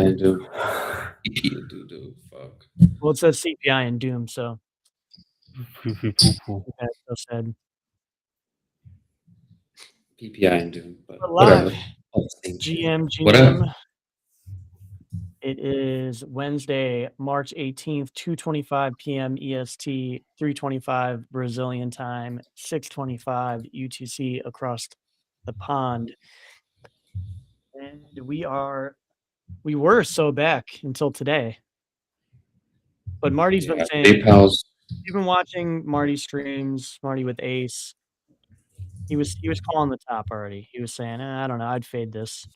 and Doom. CPI and Doom. Fuck. Well, it says CPI and Doom, so that's so sad. PPI and Doom, but But whatever. live, All the same shit. GM. What up? It is Wednesday, March 18th, 2:25 p.m. EST, 3:25 Brazilian time, 6:25 UTC across the pond. And we were so back until today. But Marty's been saying, PayPal's. you've been watching Marty's streams, Marty with Ace. He was calling the top already. He was saying, I don't know, I'd fade this.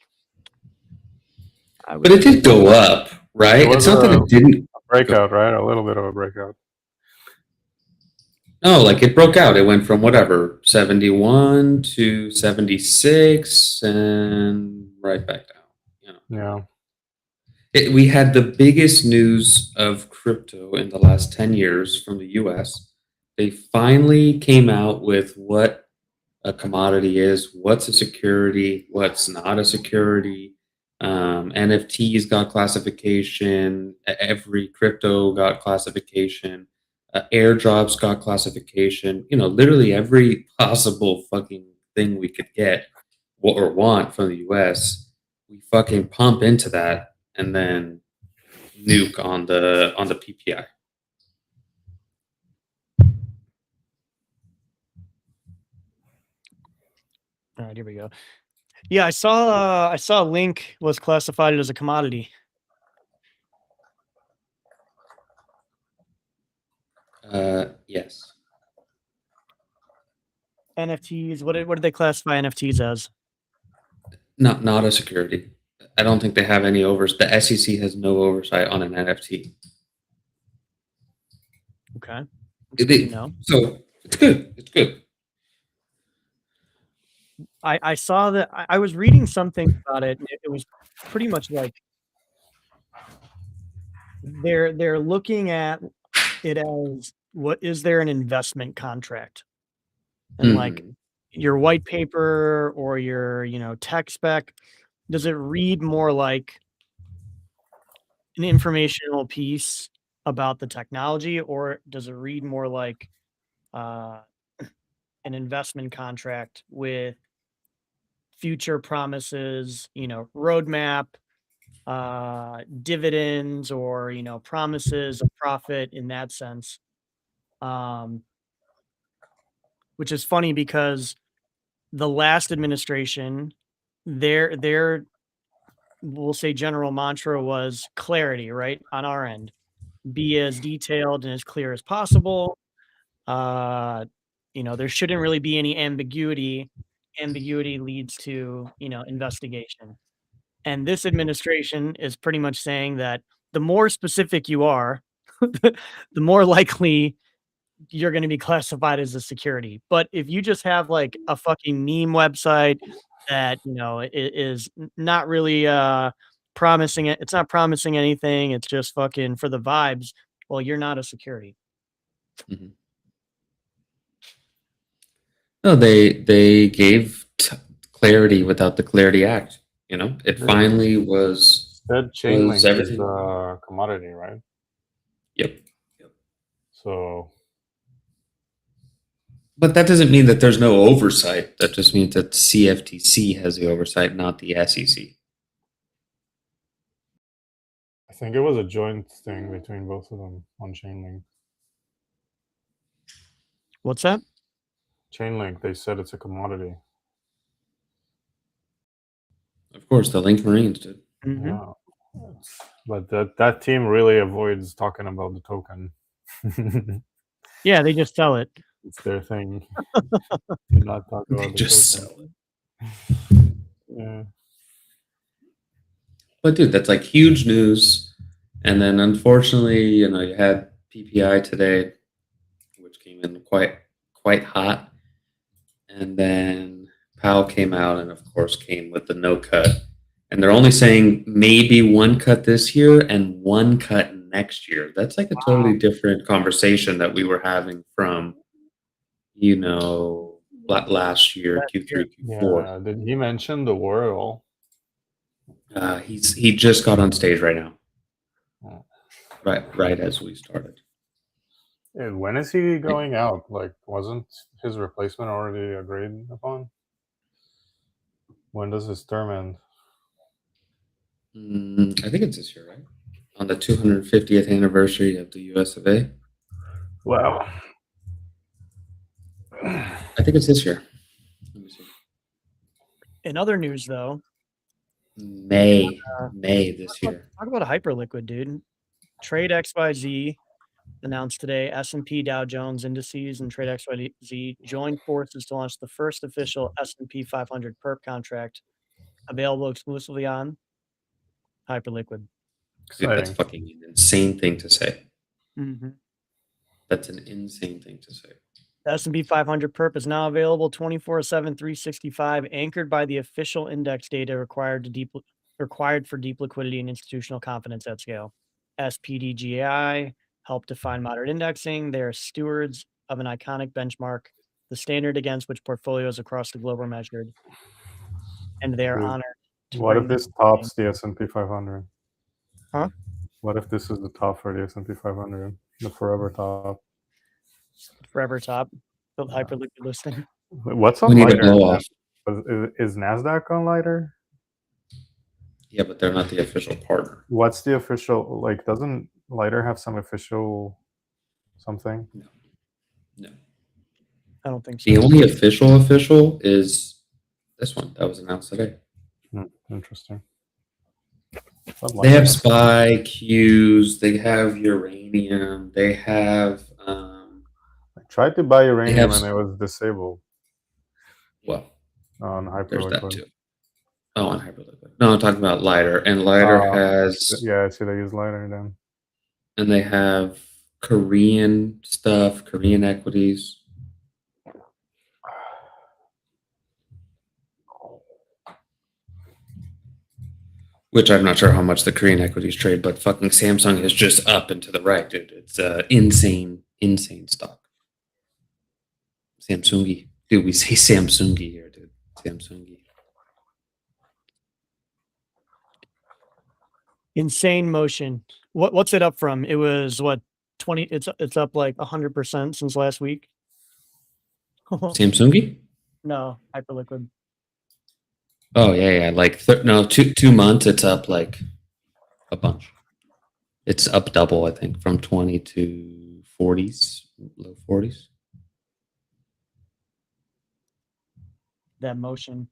But it did go up, right? It's not that it didn't. Breakout, right? A little bit of a breakout. No, like it broke out. It went from whatever, 71 to 76 and right back down. You know? Yeah. We had the biggest news of crypto in the last 10 years from the US. They finally came out with what a commodity is, what's a security, what's not a security. NFTs got classification, every crypto got classification, airdrops got classification, literally every possible fucking thing we could get or want from the US, we fucking pump into that and then nuke on the PPI. All right, here we go. Yeah, I saw Link was classified as a commodity. Yes. NFTs. What did they classify NFTs as? Not a security. I don't think they have any oversight. The SEC has no oversight on an NFT. Okay. So it's good. It's good. I saw that. I was reading something about it. It was pretty much like they're looking at it as, what is there an investment contract? And like your white paper or your tech spec, does it read more like an informational piece about the technology, or does it read more like an investment contract with future promises, roadmap, dividends, or promises of profit in that sense? Which is funny because the last administration, their we'll say general mantra was clarity, right? On our end, be as detailed and as clear as possible. There shouldn't really be any ambiguity. Ambiguity leads to investigation. And this administration is pretty much saying that the more specific you are, the more likely you're going to be classified as a security. But if you just have like a fucking meme website that is not really promising it, it's not promising anything, it's just fucking for the vibes, well, you're not a security. Mm-hmm. No, they gave clarity without the Clarity Act. It finally was. That Chainlink is a commodity, right? Yep. So. But that doesn't mean that there's no oversight. That just means that CFTC has the oversight, not the SEC. I think it was a joint thing between both of them on Chainlink. What's that? Chainlink, they said it's a commodity. Of course, the Link Marines did. Mm-hmm. Yeah. But that team really avoids talking about the token. Yeah, they just sell it. It's their thing. Not talk about they just token. sell it. Yeah. But dude, that's like huge news. And then unfortunately, you had PPI today, which came in quite hot. And then Powell came out and of course came with the no cut. And they're only saying maybe one cut this year and one cut next year. That's like a totally different conversation that we were having from, last year, Q3, Q4. Yeah, did he mention the war at all? He just got on stage right now. Oh. Right as we started. And when is he going out? Like, wasn't his replacement already agreed upon? When does his term end? I think it's this year, right? On the 250th anniversary of the U.S. of A. Wow. I think it's this year. Let me see. In other news, though, May this year. talk about a Hyperliquid, dude. Trade XYZ announced today S&P Dow Jones indices and Trade XYZ joined forces to launch the first official S&P 500 perp contract available exclusively on Hyperliquid. Dude, that's Exciting. fucking an insane thing to say. Mm-hmm. That's an insane thing to say. The S&P 500 perp is now available 24/7, 365, anchored by the official index data required for deep liquidity and institutional confidence at scale. SPDGI help define modern indexing. They are stewards of an iconic benchmark, the standard against which portfolios across the globe are measured, and they are Dude, honored to what if bring this tops the S&P 500? Huh? What if this is the top for the S&P 500? The forever top. forever top, the Hyperliquid listing. What's We on need a lighter? blow off. Is NASDAQ on lighter? Yeah, but they're not the official partner. What's the official, like, doesn't lighter have some official something? No. I don't think so. The only official is this one that was announced today. Interesting. They have SPY, Qs, they have uranium, they have I tried to buy uranium have- and it was disabled well, on there's that Hyperliquid. too. Oh, on Hyperliquid. No, I'm talking about lighter. And lighter has Yeah, should I use lighter then? and they have Korean stuff, Korean equities. Which I'm not sure how much the Korean equities trade, but fucking Samsung is just up and to the right, dude. It's insane stock. Samsungi. Dude, we say Samsungi here, dude. Samsungi. Insane motion. What's it up from? It was what 20. It's up like 100% since last week. Samsungi? No, Hyperliquid. Oh yeah. Like no, 2 months. It's up like a bunch. It's up double, I think, from 20 to 40s, low 40s. That motion.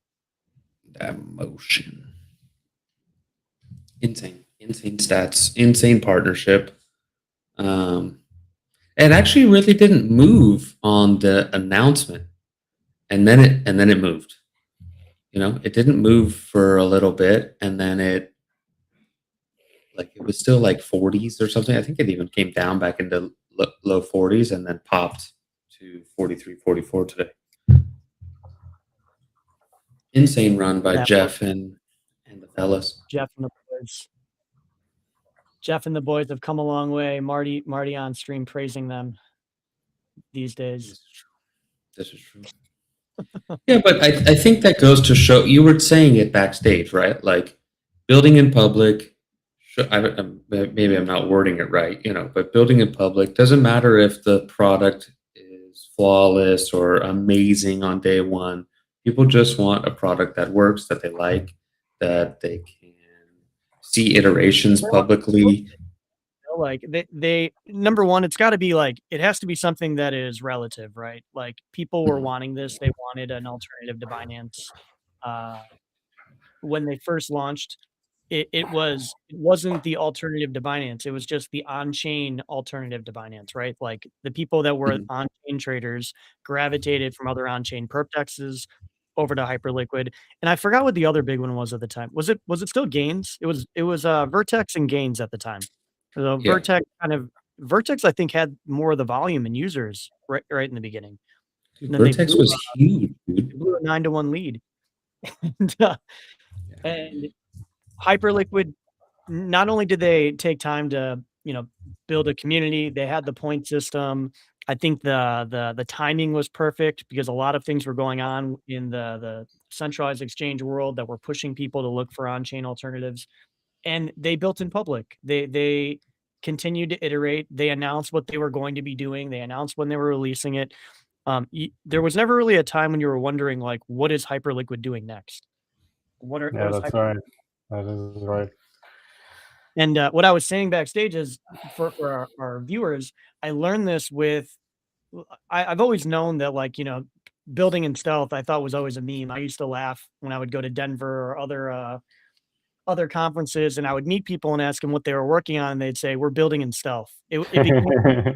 Insane stats, insane partnership. It actually really didn't move on the announcement, and then it moved. You know, it didn't move for a little bit, and then it was still like 40s or something. I think it even came down back into low 40s and then popped to 43, 44 today. Insane run by Jeff and the fellas. Jeff and the boys have come a long way. Marty on stream praising them these days. This is true. Yeah, but I think that goes to show, you were saying it backstage, right? Like building in public, maybe I'm not wording it right, but building in public doesn't matter if the product is flawless or amazing on day one. People just want a product that works, that they like, that they can see iterations publicly. Like they number one, it's got to be like, it has to be something that is relative, right? Like people were wanting this. They wanted an alternative to Binance. When they first launched, it wasn't the alternative to Binance. It was just the on-chain alternative to Binance, right? Like the people that were on-chain traders gravitated from other on-chain perp dexes over to Hyperliquid. And I forgot what the other big one was at the time. Was it still Gains? It was Vertex and Gains at the time. So Yeah. Vertex, I think, had more of the volume and users right in the beginning. Dude, Vertex was huge, dude. They blew a 9-1 lead. And Hyperliquid, not only did they take time to, build a community, they had the point system. I think the timing was perfect because a lot of things were going on in the centralized exchange world that were pushing people to look for on-chain alternatives, and they built in public. They continued to iterate. They announced what they were going to be doing. They announced when they were releasing it. There was never really a time when you were wondering, like, what is Hyperliquid doing next? What Yeah, is that's right. That is right. And what I was saying backstage is for our viewers, I learned this with I've always known that, like, building in stealth, I thought was always a meme. I used to laugh when I would go to Denver or other conferences, and I would meet people and ask them what they were working on, and they'd say, "We're building in stealth." It became,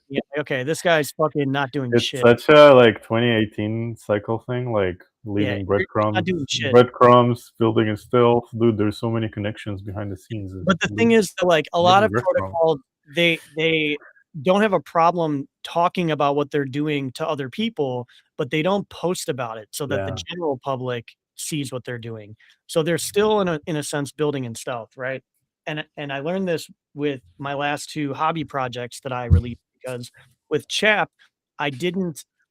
yeah, okay, this guy's fucking not doing It's shit. such a like 2018 cycle thing, like Yeah, leaving you're not doing shit. breadcrumbs, building in stealth. Dude, there's so many connections behind the scenes. But the thing is that, like, a lot Leaving of breadcrumbs. protocols, they don't have a problem talking about what they're doing to other people, but they don't post about it so that the Yeah. general public sees what they're doing. So they're still in a sense building in stealth, right? And I learned this with my last 2 hobby projects that I released, because with Chap, I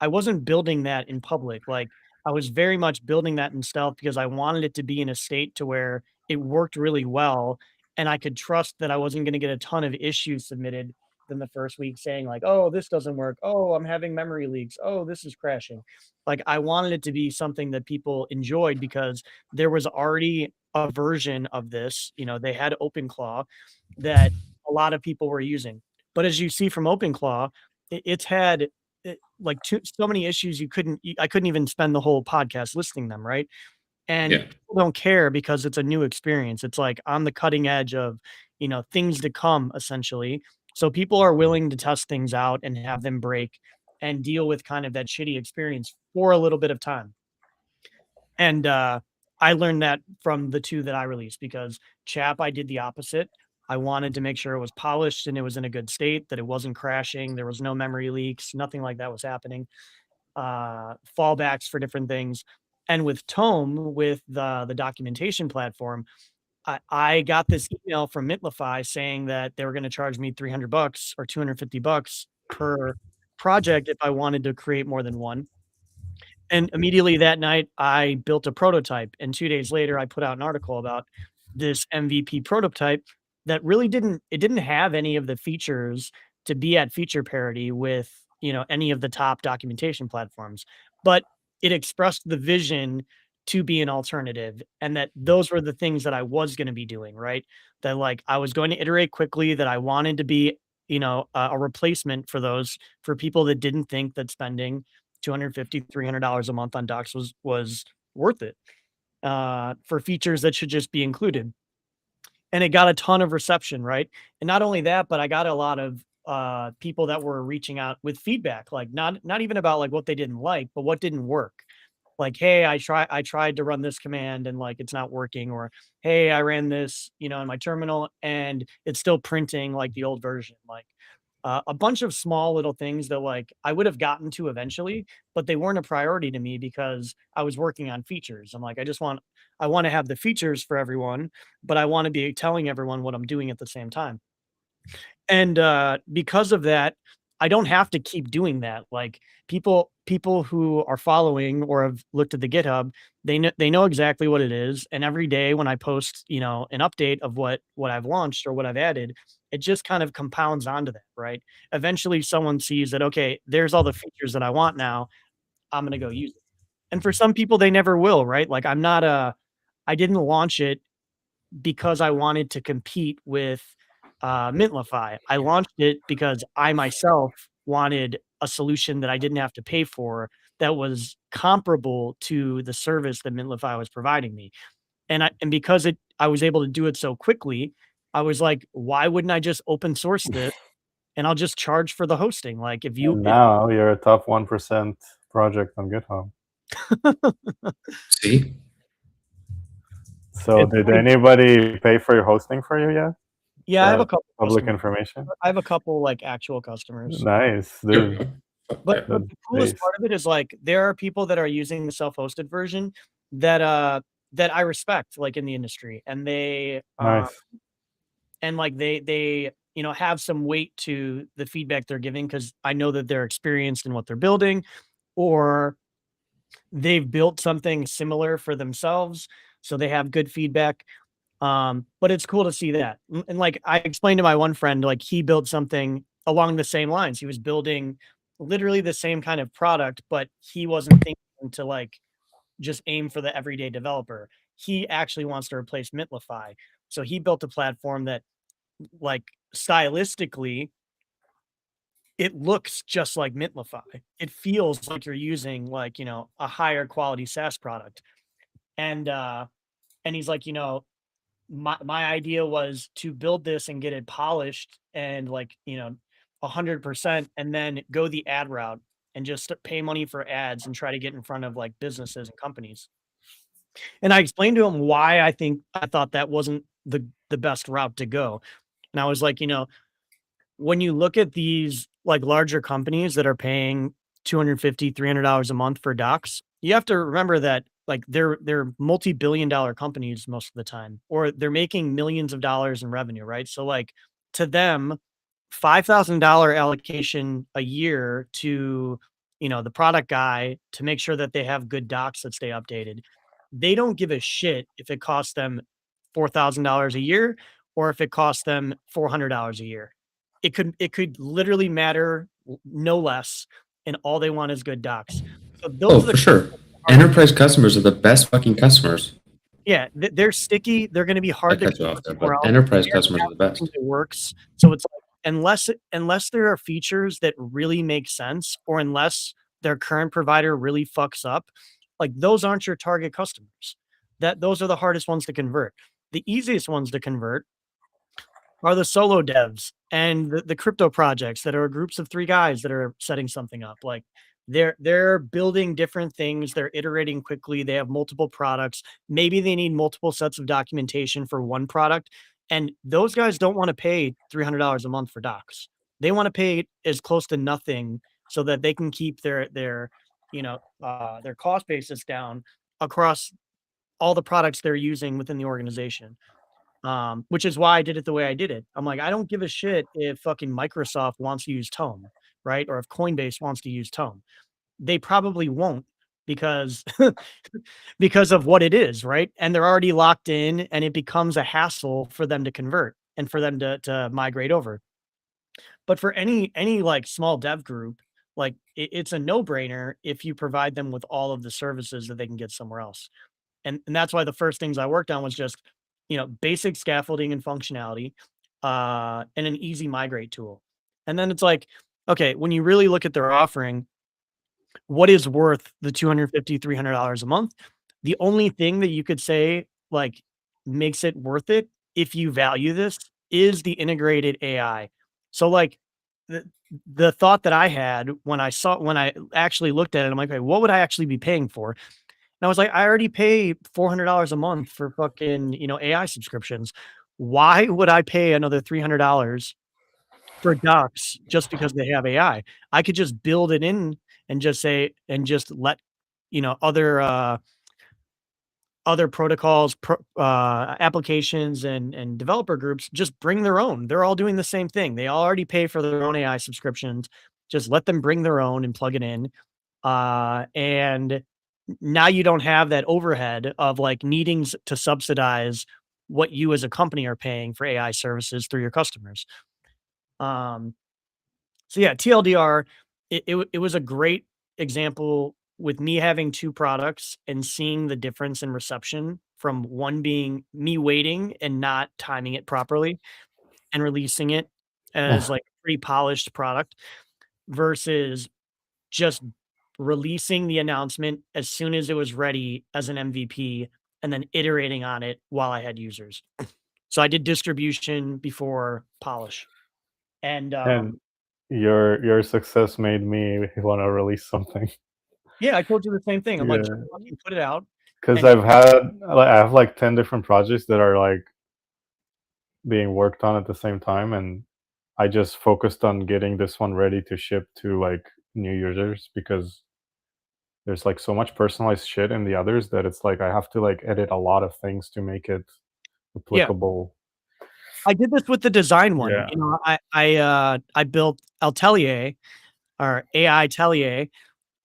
wasn't building that in public. Like, I was very much building that in stealth because I wanted it to be in a state to where it worked really well, and I could trust that I wasn't gonna get a ton of issues submitted in the first week saying like, "Oh, this doesn't work. Oh, I'm having memory leaks. Oh, this is crashing." Like, I wanted it to be something that people enjoyed because there was already a version of this, they had OpenClaw that a lot of people were using. But as you see from OpenClaw, it's had like so many issues I couldn't even spend the whole podcast listing them, right? And Yeah. people don't care because it's a new experience. It's like on the cutting edge of, things to come essentially. So people are willing to test things out and have them break and deal with kind of that shitty experience for a little bit of time. And I learned that from the 2 that I released, because Chap, I did the opposite. I wanted to make sure it was polished and it was in a good state, that it wasn't crashing, there was no memory leaks, nothing like that was happening. Fallbacks for different things. And with Tome, with the documentation platform, I got this email from Mitlify saying that they were going to charge me $300 or $250 per project if I wanted to create more than one. And immediately that night, I built a prototype. And 2 days later, I put out an article about this MVP prototype that really didn't have any of the features to be at feature parity with, any of the top documentation platforms. But it expressed the vision to be an alternative, and that those were the things that I was going to be doing, right? That, like, I was going to iterate quickly, that I wanted to be, a replacement for people that didn't think that spending $250, $300 a month on docs was worth it, for features that should just be included. And it got a ton of reception, right? And not only that, but I got a lot of people that were reaching out with feedback, like not even about like what they didn't like, but what didn't work. Like, hey, I tried to run this command and like it's not working, or hey, I ran this, in my terminal and it's still printing like the old version. Like, a bunch of small little things that, like, I would have gotten to eventually, but they weren't a priority to me because I was working on features. I'm like, I want to have the features for everyone, but I want to be telling everyone what I'm doing at the same time. And because of that, I don't have to keep doing that. Like, people who are following or have looked at the GitHub, they know exactly what it is. And every day when I post, an update of what I've launched or what I've added, it just kind of compounds onto that, right? Eventually someone sees that, okay, there's all the features that I want now. I'm gonna go use it. And for some people, they never will, right? Like, I didn't launch it because I wanted to compete with Mintlify. I launched it because I myself wanted a solution that I didn't have to pay for, that was comparable to the service that Mintlify was providing me. And because I was able to do it so quickly, I was like, why wouldn't I just open source this and I'll just charge for the hosting? Like, And now you're a top 1% project on GitHub. See? So did anybody pay for your hosting for you yet? Yeah, I have a couple public customers. information. I have a couple like actual customers. Nice, dude. But Yeah. the coolest part of it is, like, there are people that are using the self-hosted version that I respect, like, in the industry, and Nice. they have some weight to the feedback they're giving, because I know that they're experienced in what they're building, or they've built something similar for themselves, so they have good feedback. But it's cool to see that. And like I explained to my one friend, like he built something along the same lines. He was building literally the same kind of product, but he wasn't thinking to like just aim for the everyday developer. He actually wants to replace Mitlify. So he built a platform that like stylistically it looks just like Mitlify. It feels like you're using like, a higher quality SaaS product. And he's like, my idea was to build this and get it polished and like, 100% and then go the ad route and just pay money for ads and try to get in front of like businesses and companies. And I explained to him why I thought that wasn't the best route to go. And I was like, when you look at these like larger companies that are paying 250, $300 a month for docs, you have to remember that like they're multi-billion dollar companies most of the time, or they're making millions of dollars in revenue, right? So like to them, $5,000 allocation a year to, the product guy to make sure that they have good docs that stay updated. They don't give a shit if it costs them $4,000 a year or if it costs them $400 a year. It could literally matter no less, and all they want is good docs. So Oh, those are for the sure. hardest. Enterprise customers are the best fucking customers. Yeah, they're sticky. They're going to be I hard to cut you find off there, somewhere but else. enterprise They already customers are have the something best. that works. So it's like unless there are features that really make sense, or unless their current provider really fucks up, like those aren't your target customers. Those are the hardest ones to convert. The easiest ones to convert are the solo devs and the crypto projects that are groups of 3 guys that are setting something up. Like they're building different things, they're iterating quickly, they have multiple products. Maybe they need multiple sets of documentation for one product, and those guys don't want to pay $300 a month for docs. They want to pay as close to nothing so that they can keep their cost basis down across all the products they're using within the organization. Which is why I did it the way I did it. I'm like, I don't give a shit if fucking Microsoft wants to use Tome, right? Or if Coinbase wants to use Tome. They probably won't because because of what it is, right? And they're already locked in and it becomes a hassle for them to convert and for them to migrate over. But for any like small dev group, like it's a no-brainer if you provide them with all of the services that they can get somewhere else. And that's why the first things I worked on was just, basic scaffolding and functionality, and an easy migrate tool. And then it's like, okay, when you really look at their offering, what is worth the 250, $300 a month? The only thing that you could say like makes it worth it if you value this is the integrated AI. So like the the thought that I had when I actually looked at it, I'm like, okay, what would I actually be paying for? And I was like, I already pay $400 a month for fucking, AI subscriptions. Why would I pay another $300 for docs just because they have AI? I could just build it in and just let, other protocols, applications and developer groups just bring their own. They're all doing the same thing. They already pay for their own AI subscriptions. Just let them bring their own and plug it in. And now you don't have that overhead of like needing to subsidize what you as a company are paying for AI services through your customers. Um, so yeah, TLDR, it was a great example with me having 2 products and seeing the difference in reception from one being me waiting and not timing it properly and releasing it as like a pre-polished product versus just releasing the announcement as soon as it was ready as an MVP and then iterating on it while I had users. So I did distribution before polish. And And your success made me want to release something. yeah, I told you the same thing. I'm like, just Yeah, fucking put it out. because And I have like 10 different projects that are like being worked on at the same time, and I just focused on getting this one ready to ship to like new users because there's like so much personalized shit in the others that it's like I have to like edit a lot of things to make it yeah, applicable. I did this with the design one. Yeah. I built Atelier or AI Atelier,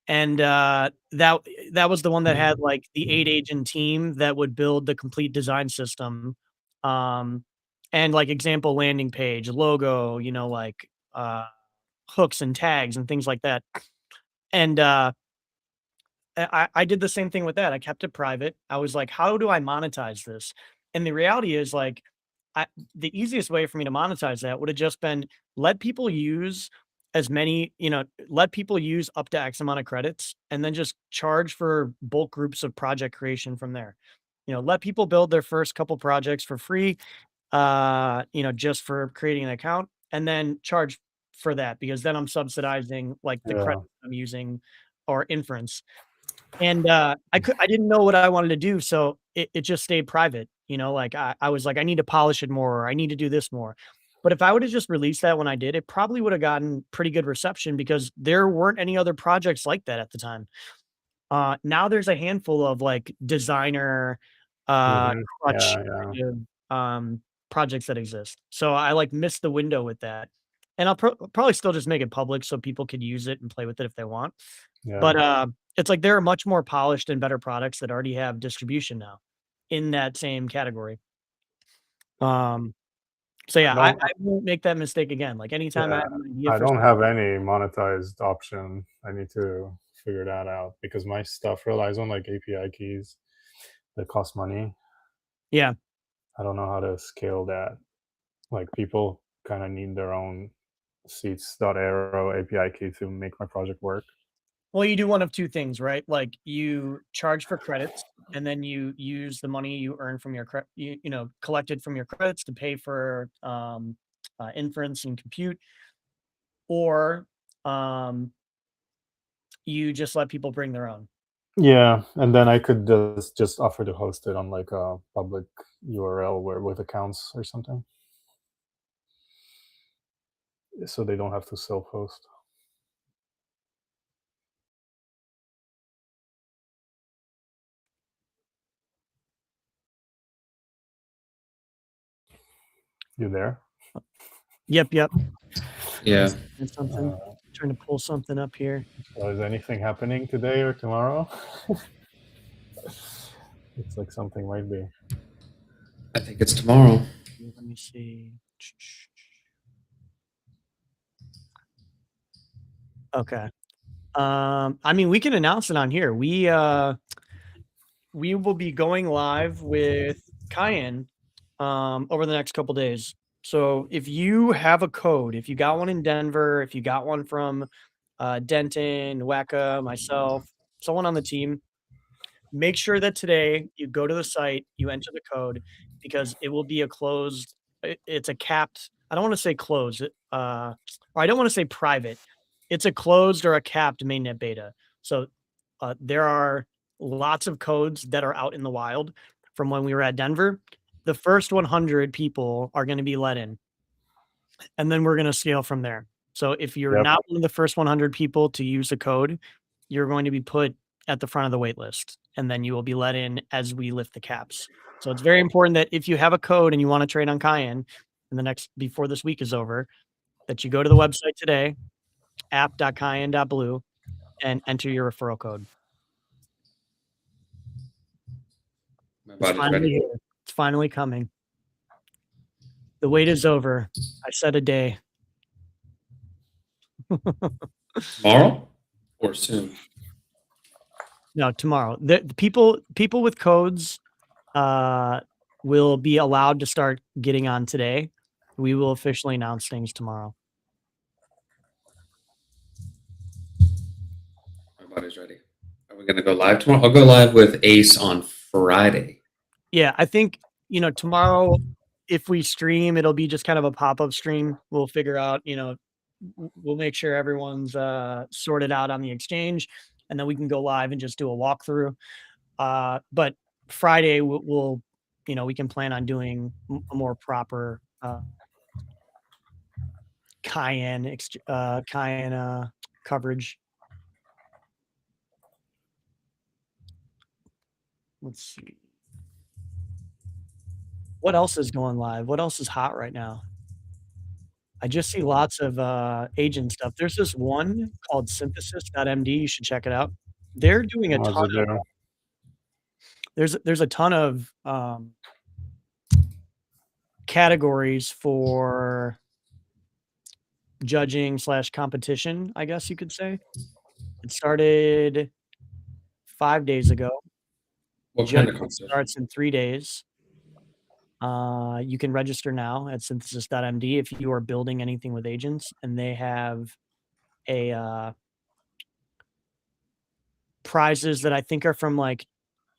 and that was the one that had like the 8 agent team that would build the complete design system, um, and like example landing page, logo, like hooks and tags and things like that. And I did the same thing with that. I kept it private. I was like, how do I monetize this? And the reality is like I the easiest way for me to monetize that would have just been let people use as many, let people use up to X amount of credits and then just charge for bulk groups of project creation from there. Let people build their first couple projects for free, just for creating an account and then charge for that because then I'm subsidizing like the Yeah. credits I'm using or inference. And, I didn't know what I wanted to do, so it just stayed private, like, I was like, "I need to polish it more," or, "I need to do this more." But if I would've just released that when I did, it probably would've gotten pretty good reception because there weren't any other projects like that at the time. Now there's a handful of, like, designer, Mhm. clutch Yeah, yeah, kind of, projects that exist. So I, like, missed the window with that. And I'll probably still just make it public so people could use it and play with it if they want. yeah. But, it's like there are much more polished and better products that already have distribution now in that same category. Um, so I yeah, I don't I won't make that mistake again. Like anytime I yeah, have an idea I for don't something. have any monetized option. I need to figure that out because my stuff relies on, like, API keys that cost money. Yeah. I don't know how to scale that. Like, people kinda need their own seats.arrow API key to make my project work. Well, you do one of 2 things, right? Like you charge for credits and then you use the money you earn from your collected from your credits to pay for, inference and compute, or, um, you just let people bring their own. Yeah, and then I could just offer to host it on, like, a public URL where with accounts or something, so they don't have to self-host. You there? Yep, yep. Yeah. Just doing something. Uh, Trying to pull something up here. is anything happening today or tomorrow? Looks like something might be. I think it's tomorrow. Let me see. Okay. I mean, we can announce it on here. We will be going live with Cayenne over the next couple days. So if you have a code, if you got one in Denver, if you got one from Denton, Weka, myself, someone on the team, make sure that today you go to the site, you enter the code because it will be a closed, it's a capped, I don't want to say closed, or I don't want to say private. It's a closed or a capped mainnet beta. So there are lots of codes that are out in the wild from when we were at Denver. The first 100 people are going to be let in, and then we're going to scale from there. So if you're Yep. not one of the first 100 people to use the code, you're going to be put at the front of the wait list, and then you will be let in as we lift the caps. So it's very important that if you have a code and you want to trade on Cayenne in the next before this week is over, that you go to the website today, app.cayenne.blue, and enter your referral code. My It's body's finally ready. here. It's finally coming. The wait is over. I said a day. Tomorrow or soon? No, tomorrow. The people with codes uh will be allowed to start getting on today. We will officially announce things tomorrow. My body's ready. Are we gonna go live tomorrow? I'll go live with Ace on Friday. Yeah, I think, tomorrow if we stream, it'll be just kind of a pop-up stream. We'll figure out, we'll make sure everyone's sorted out on the exchange and then we can go live and just do a walkthrough. But Friday we'll we can plan on doing a more proper Cayenne coverage. Let's see. What else is going live? What else is hot right now? I just see lots of agent stuff. There's this one called synthesis.md. You should check it out. They're doing a What's ton it of do? there's a ton of categories for judging slash competition, I guess you could say. It started 5 days ago. What kind of Judging competition? starts in 3 days. You can register now at synthesis.md if you are building anything with agents, and they have a prizes that I think are from like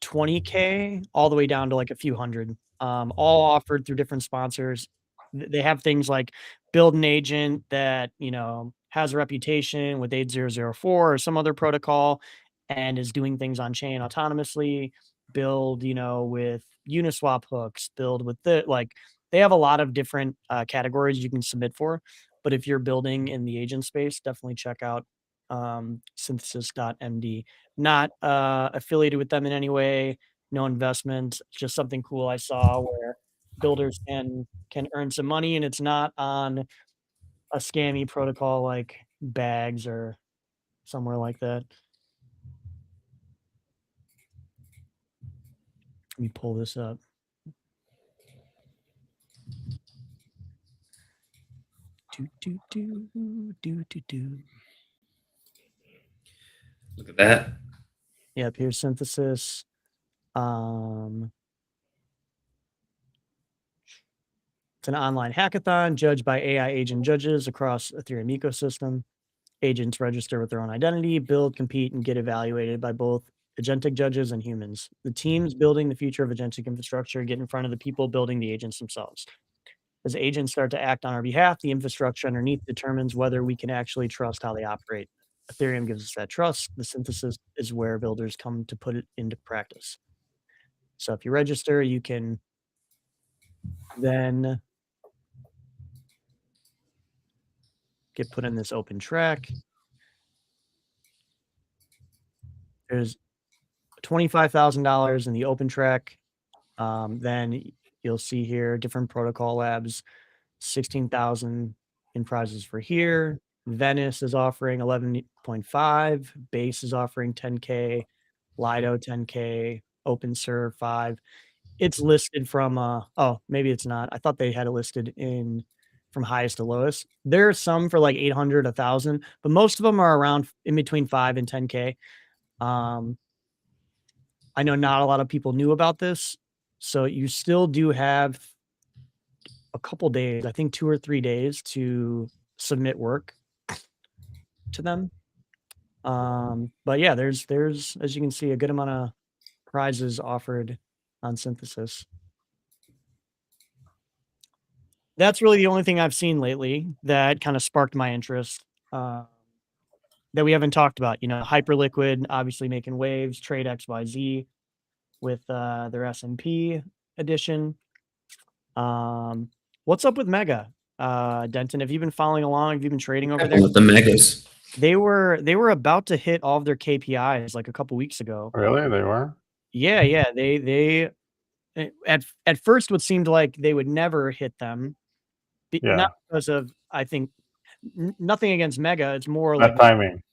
20K all the way down to like a few hundred, all offered through different sponsors. They have things like build an agent that, has a reputation with 8004 or some other protocol and is doing things on chain autonomously, build, with Uniswap hooks, build with they have a lot of different categories you can submit for. But if you're building in the agent space, definitely check out synthesis.md. Not affiliated with them in any way, no investment, just something cool I saw where builders can earn some money, and it's not on a scammy protocol like Bags or somewhere like that. Let me pull this up. Do, do, do, do, do, do. Look at that. Yep, here's synthesis. It's an online hackathon judged by AI agent judges across Ethereum ecosystem. Agents register with their own identity, build, compete, and get evaluated by both agentic judges and humans. The teams building the future of agentic infrastructure get in front of the people building the agents themselves. As agents start to act on our behalf, the infrastructure underneath determines whether we can actually trust how they operate. Ethereum gives us that trust. The synthesis is where builders come to put it into practice. So if you register, you can then get put in this open track. There's $25,000 in the open track. Then you'll see here different protocol labs, 16,000 in prizes for here. Venice is offering 11.5. Base is offering 10K. Lido 10K. OpenServe 5. It's listed from oh, maybe it's not. I thought they had it listed in from highest to lowest. There are some for like 800, 1,000, but most of them are around in between 5 and 10K. I know not a lot of people knew about this, so you still do have a couple days, I think 2 or 3 days to submit work to them. But yeah, there's as you can see, a good amount of prizes offered on Synthesis. That's really the only thing I've seen lately that kind of sparked my interest, that we haven't talked about. Hyperliquid obviously making waves, Trade XYZ with their S&P edition. What's up with Mega? Denton, have you been following along? Have you been trading over there? With the megas. They were about to hit all of their KPIs like a couple weeks ago. Really? They were? Yeah, yeah. They at first what seemed like they would never hit them. Yeah. Not because of, I think, nothing against Mega. It's more like That timing.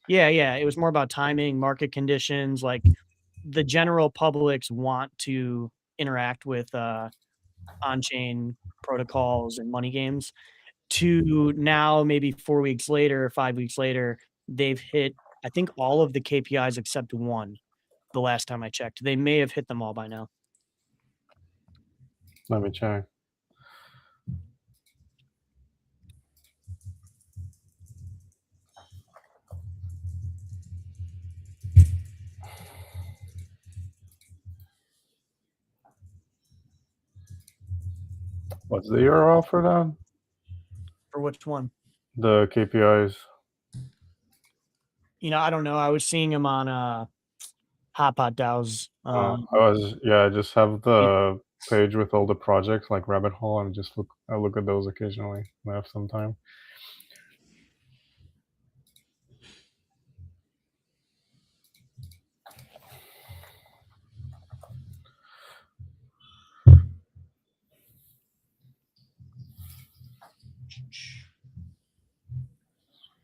yeah, yeah. It was more about timing, market conditions. Like the general publics want to interact with on-chain protocols and money games. To now, maybe 4 weeks later, 5 weeks later, they've hit, I think, all of the KPIs except one. The last time I checked, they may have hit them all by now. Let me check. What's the URL for that? For which one? The KPIs. I don't know. I was seeing them on Hotpot DAO's. I just have the page with all the projects like Rabbit Hole, and I look at those occasionally when I have some time.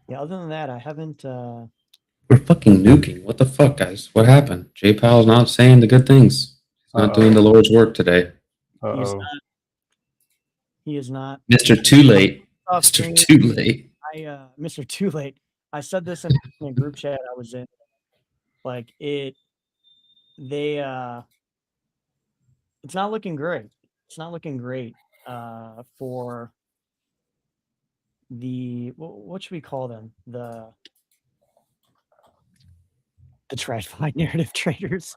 Yeah, other than that, I haven't. We're fucking nuking. What the fuck, guys? What happened? J Powell's not saying the good things. He's not doing the Lord's work today. He's Uh-oh. not. He is not. Mr. Too Late. Off Mr. screen. Too Late. Mr. Too Late. I said this in a group chat I was in. Like it's not looking great. It's not looking great for the what should we call them? The TradFi narrative traders.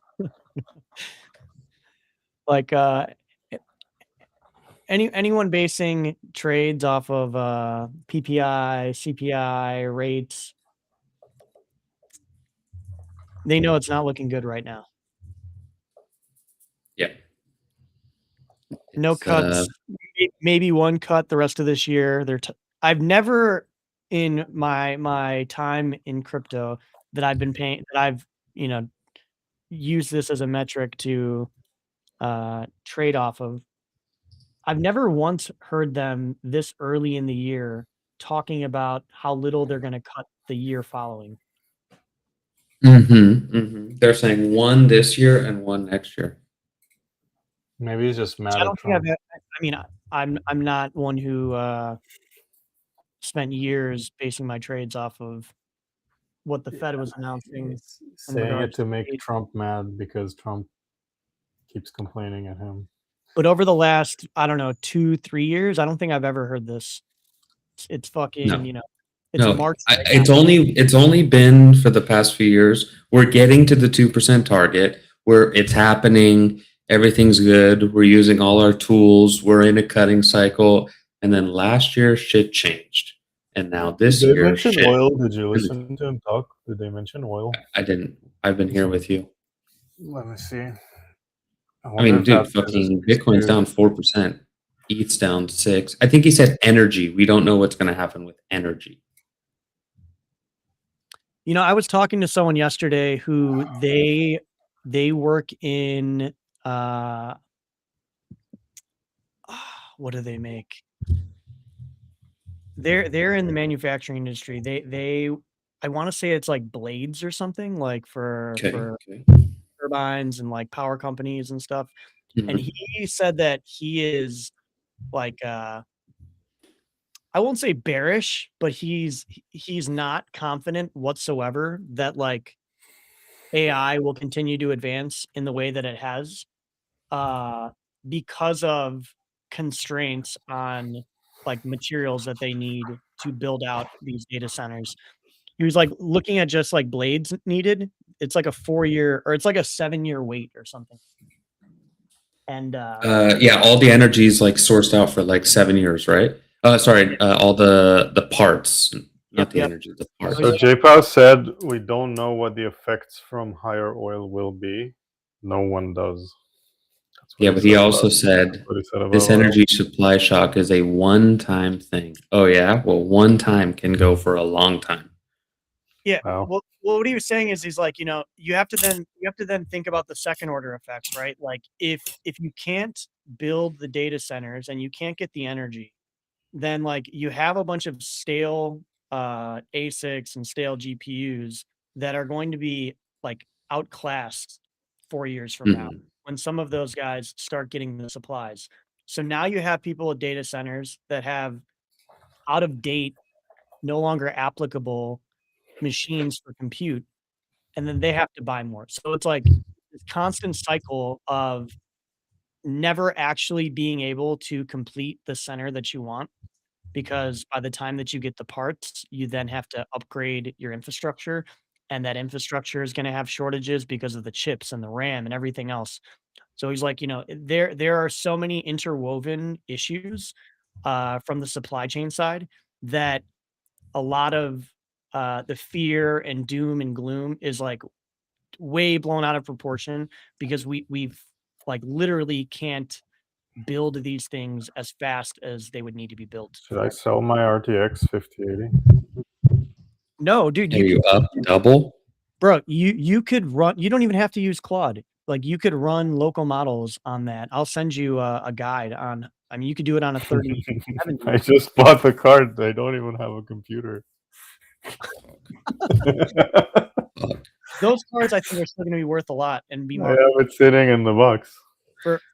Like anyone basing trades off of PPI, CPI rates, they know it's not looking good right now. Yeah. No It's, cuts, maybe one cut the rest of this year. I've never in my time in crypto that I've been paying that I've used this as a metric to trade off of. I've never once heard them this early in the year talking about how little they're going to cut the year following. They're saying one this year and one next year. Maybe he's just mad I at don't think Trump. I mean, I'm not one who spent years basing my trades off of what the Fed was announcing. He's saying it regards to to make rate. Trump mad because Trump keeps complaining at him. But over the last, I don't know, 2-3 years, I don't think I've ever heard this. It's fucking, No. it's No, March right it's now. only been for the past few years. We're getting to the 2% target where it's happening. Everything's good. We're using all our tools. We're in a cutting cycle. And then last year, shit changed. And now this Did they year, mention shit. oil? Did you listen to him talk? Did they mention oil? I didn't. I've been here with you. Let me see. I mean, dude, fucking Bitcoin's down 4%. ETH's down 6%. I think he said energy. We don't know what's going to happen with energy. I was talking to someone yesterday who they work in what do they make? They're in the manufacturing industry. They I want to say it's like blades or something, like for turbines and like power companies and stuff. And he said that he is like I won't say bearish, but he's not confident whatsoever that like AI will continue to advance in the way that it has because of constraints on like materials that they need to build out these data centers. He was like looking at just like blades needed. It's like a 4-year or it's like a 7-year wait or something. And yeah, all the energy is like sourced out for like 7 years, right? Sorry, all the parts, not the energy, the parts. So JPOW said we don't know what the effects from higher oil will be. No one does. Yeah, but he also said this energy supply shock is a one-time thing. Oh yeah, well, one time can go for a long time. Yeah. Wow. Well, what he was saying is, he's like, you have to then think about the second order effects, right? Like if you can't build the data centers and you can't get the energy, then like you have a bunch of stale ASICs and stale GPUs that are going to be like outclassed 4 years from now when some of those guys start getting the supplies. So now you have people at data centers that have out of date, no longer applicable machines for compute, and then they have to buy more. So it's like this constant cycle of never actually being able to complete the center that you want, because by the time that you get the parts, you then have to upgrade your infrastructure, and that infrastructure is going to have shortages because of the chips and the RAM and everything else. So he's like, there are so many interwoven issues from the supply chain side that a lot of the fear and doom and gloom is like way blown out of proportion, because we've like literally can't build these things as fast as they would need to be built. Should I sell my RTX 5080? No, dude, Are you up double? Bro, you could run, you don't even have to use Claude. Like you could run local models on that. I'll send you a guide on I mean, you could do it on a 3070. I just bought the card. I don't even have a computer. Fuck. Those cards, I think, are still going to be worth a lot and be I more have it sitting in the box.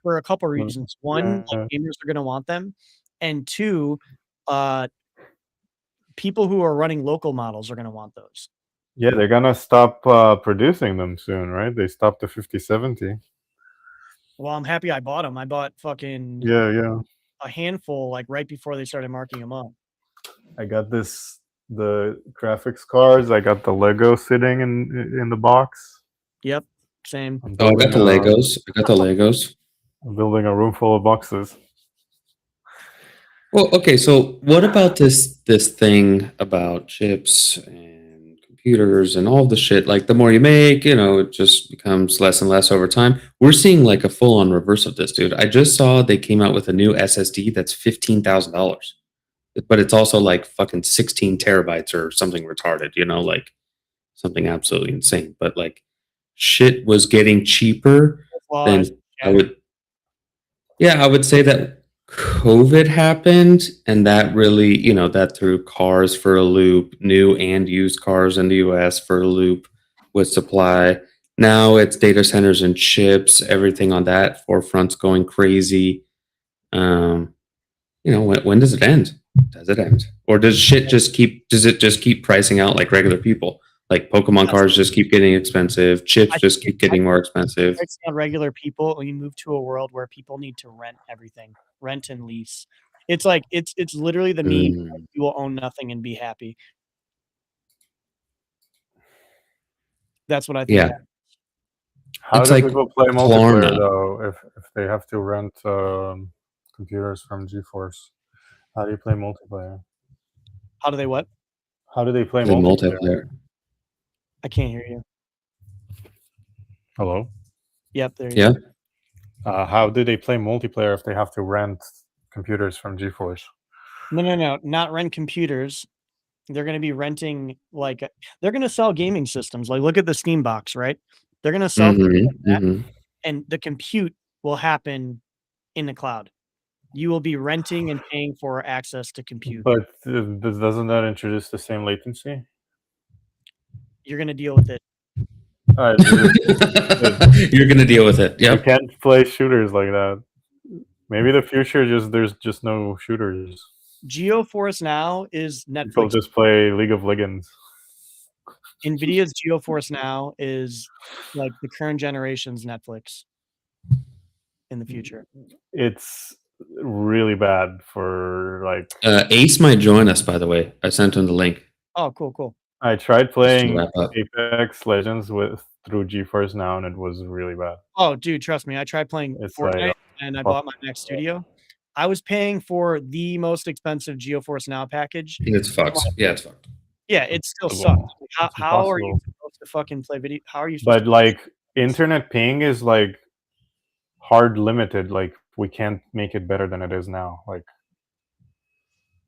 for a couple reasons. One, Yeah. gamers are going to want them, and two, people who are running local models are going to want those. Yeah, they're gonna stop producing them soon, right? They stopped the 5070. Well, I'm happy I bought them. I bought fucking Yeah. a handful like right before they started marking them up. I got the graphics cards. I got the Lego sitting in the box. Yep, same. I'm Oh, I got the building Legos. I got the Legos. I'm building a room full of boxes. Well, okay, so what about this thing about chips and computers and all the shit? Like the more you make, it just becomes less and less over time. We're seeing like a full-on reverse of this, dude. I just saw they came out with a new SSD that's $15,000. But it's also like fucking 16 terabytes or something retarded, like something absolutely insane. But like shit was getting cheaper than I would. Yeah, I would say that COVID happened, and that really, that threw cars for a loop, new and used cars in the US for a loop with supply. Now it's data centers and chips, everything on that forefront's going crazy. When does it end? Does it end? Or does it just keep pricing out like regular people? Like Pokemon cards just keep getting expensive, chips just keep getting more expensive. It's not regular people. We move to a world where people need to rent everything, rent and lease. It's like it's literally the meme. Mm. You will own nothing and be happy. That's what I think. Yeah. How It's do like people play Klarna. multiplayer though if they have to rent computers from GeForce? How do you play multiplayer? How do they what? How do they play The multiplayer? multiplayer. I can't hear you. Hello? Yep, there you Yeah. go. How do they play multiplayer if they have to rent computers from GeForce? No, not rent computers. They're going to be renting they're going to sell gaming systems. Like look at the Steam box, right? They're going to sell things like that, and the compute will happen in the cloud. You will be renting and paying for access to compute. But doesn't that introduce the same latency? You're going to deal with it. You're gonna deal with it. You Yep. can't play shooters like that. Maybe the future there's just no shooters. GeoForce Now is Netflix. People just play League of Legends. NVIDIA's GeoForce Now is like the current generation's Netflix in the future. It's really bad for like. Ace might join us, by the way. I sent him the link. Oh, cool. I tried playing wrap up. Apex Legends through GeForce Now, and it was really bad. Oh, dude, trust me. I tried playing Fortnite, and I bought my Mac Studio. I was paying for the most expensive GeForce Now package. It's fucked. Yeah, it's fucked. Yeah, it still sucks. How are you supposed to fucking play video? How are you supposed But like internet ping is like hard limited. Like we can't make it better than it is now. Like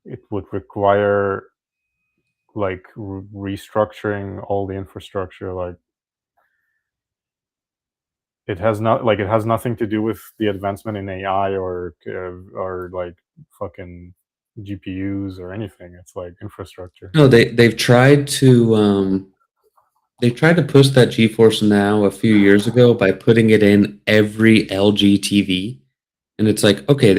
it would require like restructuring all the infrastructure. Like it has nothing to do with the advancement in AI or like fucking GPUs or anything. It's like infrastructure. No, they've tried to push that GeForce Now a few years ago by putting it in every LG TV, and it's like, okay,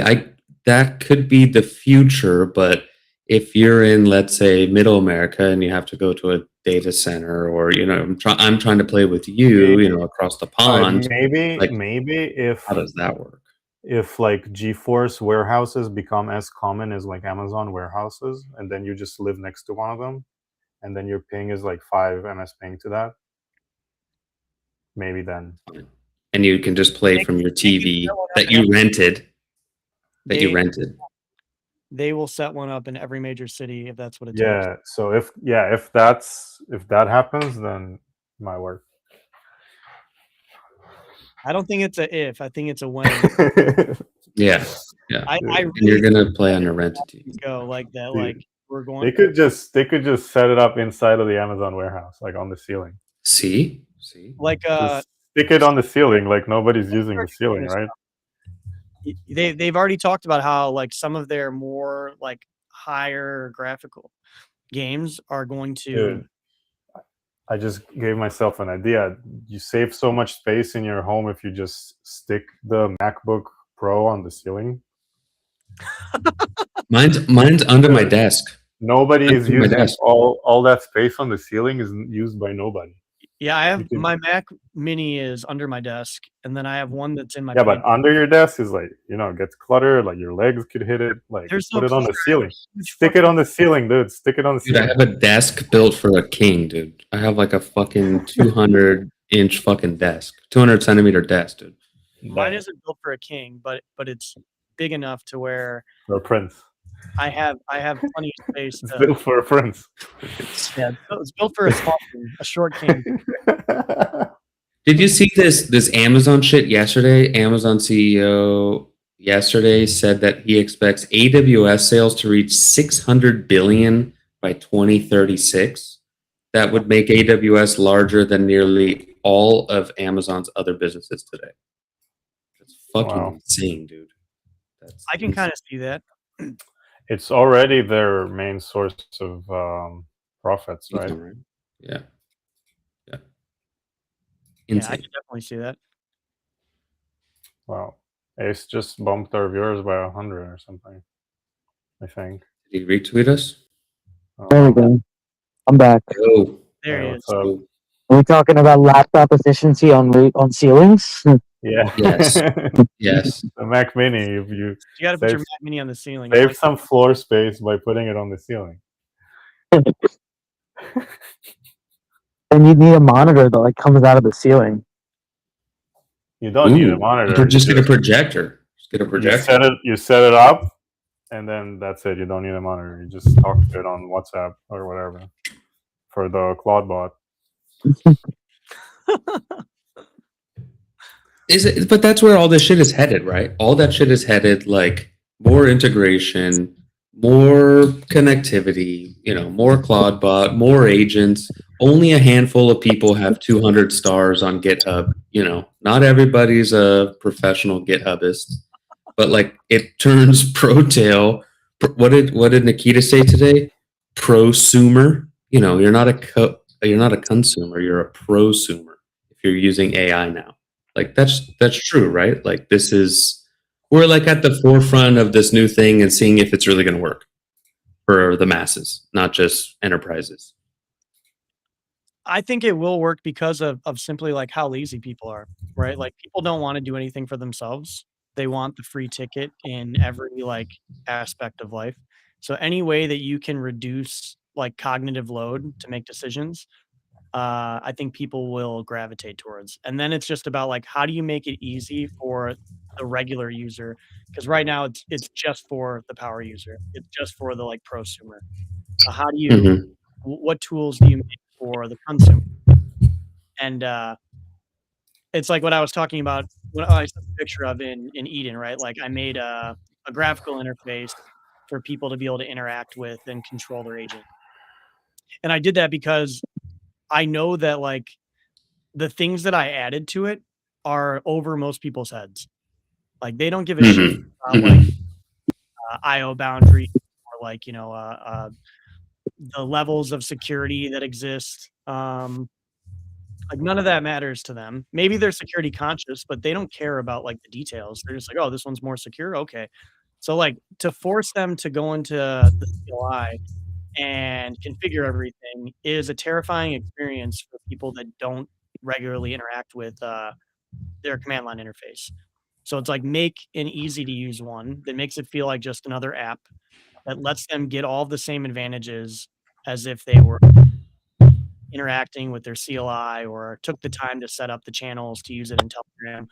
that could be the future, but if you're in, let's say, Middle America and you have to go to a data center, or I'm trying to play with you, across the pond. Maybe if how does that work? If like GeForce warehouses become as common as like Amazon warehouses, and then you just live next to one of them, and then your ping is like 5 ms ping to that, maybe then. And you can just play from your TV that you rented. They will set one up in every major city if that's what it takes. Yeah. So if that happens, then it might work. I don't think it's a if. I think it's a when. Yeah. I really and you're gonna play on your rented TV. Go like that. Like we're going. They could just set it up inside of the Amazon warehouse, like on the ceiling. See. Like just stick it on the ceiling, like nobody's using the ceiling, right? they've already talked about how like some of their more like higher graphical games are going to. Dude, I just gave myself an idea. You save so much space in your home if you just stick the MacBook Pro on the ceiling. Mine's under my desk. Nobody is Under my using desk. all that space on the ceiling is used by nobody. Yeah, I have You can- my Mac Mini is under my desk, and then I have one that's in my. Yeah, but pantry. under your desk is like, it gets cluttered, like your legs could hit it. Like There's put no it on the clutter, I have a ceiling. huge Stick it fucking- on the ceiling, dude. Stick it on the Dude, I ceiling. have a desk built for a king, dude. I have like a fucking 200-inch fucking desk, 200-centimeter desk, dude. Mine That- isn't built for a king, but it's big enough to where for a prince. I have plenty of space It's to. built for a prince. Yeah, it's built for a small king, a short king. Did you see this Amazon shit yesterday? Amazon CEO yesterday said that he expects AWS sales to reach 600 billion by 2036. That would make AWS larger than nearly all of Amazon's other businesses today. That's fucking Wow. insane, dude. That's I can kind of see that. It's already their main source of profits, right? insane, right? Yeah. Yeah. Yeah, I Insane. can definitely see that. Wow. Ace just bumped our viewers by 100 or something, I think. Did he retweet us? There we go. I'm back. Oh, There Hey, he what's is. up? Are we talking about laptop efficiency on ceilings? Yeah. Yes. Yes. The Mac Mini, if you You got to put your save, Mac Mini on the ceiling. I save like some floor space by putting it on the ceiling. And you need a monitor that like comes out of the ceiling. You don't need a Ooh, monitor. Just you get a projector. Just get a you projector. set it up, and then that's it. You don't need a monitor. You just talk to it on WhatsApp or whatever for the Claude bot. Is it? But that's where all this shit is headed, right? All that shit is headed like more integration, more connectivity. More CloudBot, more agents. Only a handful of people have 200 stars on GitHub. Not everybody's a professional GitHubist, but like it turns ProTail. What did Nikita say today? Prosumer. You're not a consumer. You're a prosumer if you're using AI now. Like that's true, right? Like we're like at the forefront of this new thing and seeing if it's really going to work for the masses, not just enterprises. I think it will work because of simply like how lazy people are, right? Like people don't want to do anything for themselves. They want the free ticket in every like aspect of life. So any way that you can reduce like cognitive load to make decisions, I think people will gravitate towards. And then it's just about like how do you make it easy for the regular user? Because right now it's just for the power user. It's just for the like prosumer. How do you Mhm. what tools do you make for the consumer? And it's like what I was talking about when I sent the picture of in Eden, right? Like I made a graphical interface for people to be able to interact with and control their agent. And I did that because I know that like the things that I added to it are over most people's heads. Like they don't give a shit Mhm. about Mhm. like IO boundaries or like the levels of security that exist. Like none of that matters to them. Maybe they're security conscious, but they don't care about like the details. They're just like, oh, this one's more secure. Okay. So like to force them to go into the CLI and configure everything is a terrifying experience for people that don't regularly interact with their command line interface. So it's like make an easy to use one that makes it feel like just another app that lets them get all the same advantages as if they were interacting with their CLI or took the time to set up the channels to use it in Telegram.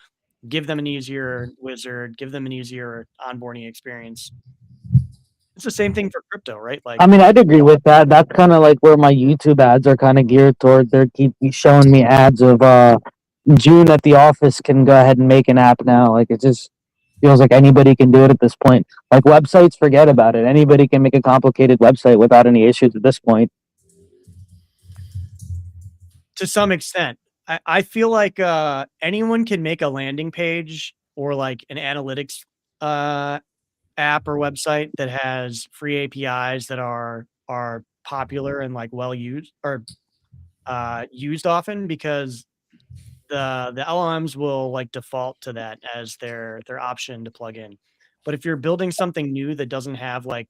Give them an easier wizard, give them an easier onboarding experience. It's the same thing for crypto, right? Like I mean, I'd agree with that. That's kind of like where my YouTube ads are kind of geared toward. They're keep showing me ads of June at the office can go ahead and make an app now. Like it just feels like anybody can do it at this point. Like websites, forget about it. Anybody can make a complicated website without any issues at this point. to some extent. I feel like anyone can make a landing page or like an analytics app or website that has free APIs that are popular and like well used or used often, because the LLMs will like default to that as their option to plug in. But if you're building something new that doesn't have like,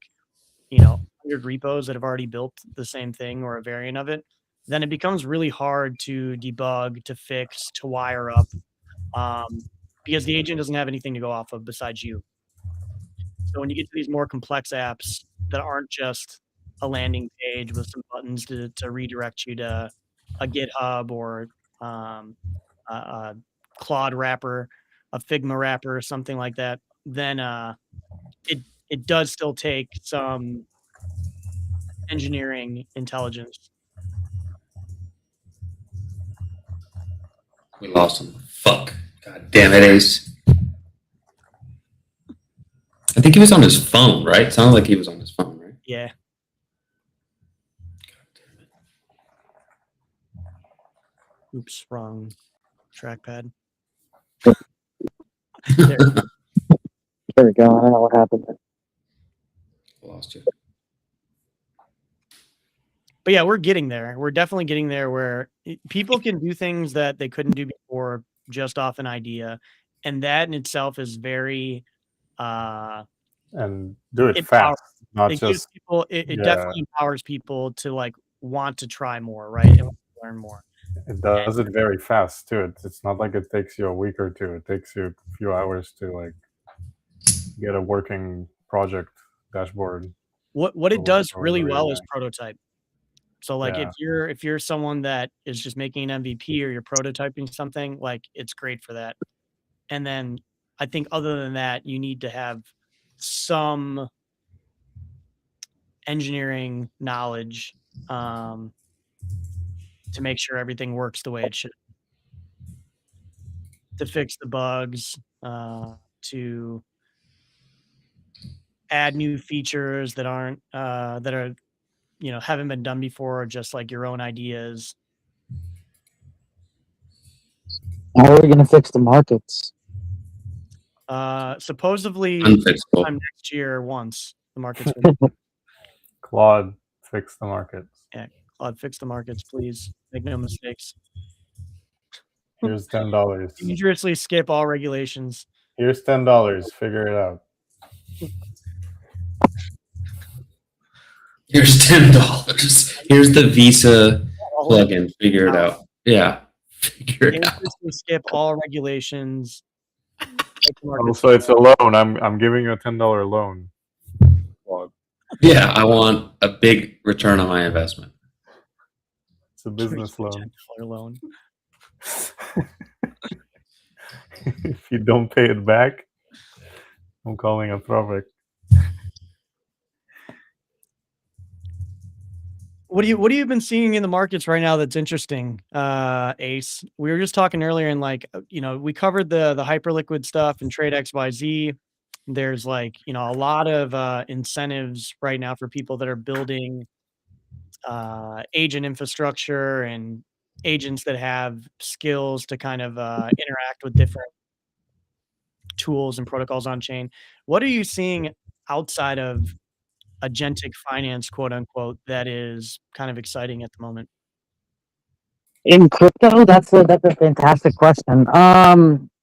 100 repos that have already built the same thing or a variant of it, then it becomes really hard to debug, to fix, to wire up, because the agent doesn't have anything to go off of besides you. So when you get to these more complex apps that aren't just a landing page with some buttons to redirect you to a GitHub or a Claude wrapper, a Figma wrapper, or something like that, then it does still take some engineering intelligence. We lost him. Fuck. God damn it, Ace. I think he was on his phone, right? Sounded like he was on his phone, right? Yeah. Oops, wrong trackpad. There. There we go. I don't know what happened there. Lost you. But yeah, we're getting there. We're definitely getting there where people can do things that they couldn't do before just off an idea. And that in itself is very And do it empowering. fast, not It gives just people it yeah. definitely empowers people to like want to try more, right? And learn more. It does it very fast too. It's not like it takes you a week or two. It takes you a few hours to like get a working project dashboard. What it or- does or really whatever well you're is prototype. So like Yeah. if you're someone that is just making an MVP or you're prototyping something, like it's great for that. And then I think other than that, you need to have some engineering knowledge to make sure everything works the way it should. To fix the bugs, to add new features that aren't that are haven't been done before, or just like your own ideas. How are we gonna fix the markets? Supposedly Unfixable. sometime next year, once the market's Claude fix the markets. Claude, fix the markets, please. Make no mistakes. Here's $10. Dangerously skip all regulations. Here's $10. Figure it out. Here's $10. Here's the Visa plugin. Figure it out. Yeah. Figure it out. Dangerously skip all regulations. Make the markets Also, it's a loan. I'm giving you a $10 loan. Claude. Yeah, I want a big return on my investment. It's a business loan. $10 loan. If you don't pay it back, I'm calling a profit. What have you been seeing in the markets right now that's interesting, Ace? We were just talking earlier, and like we covered the hyperliquid stuff and trade XYZ. There's like a lot of incentives right now for people that are building agent infrastructure and agents that have skills to kind of interact with different tools and protocols on chain. What are you seeing outside of agentic finance, quote unquote, that is kind of exciting at the moment? In crypto, that's a fantastic question.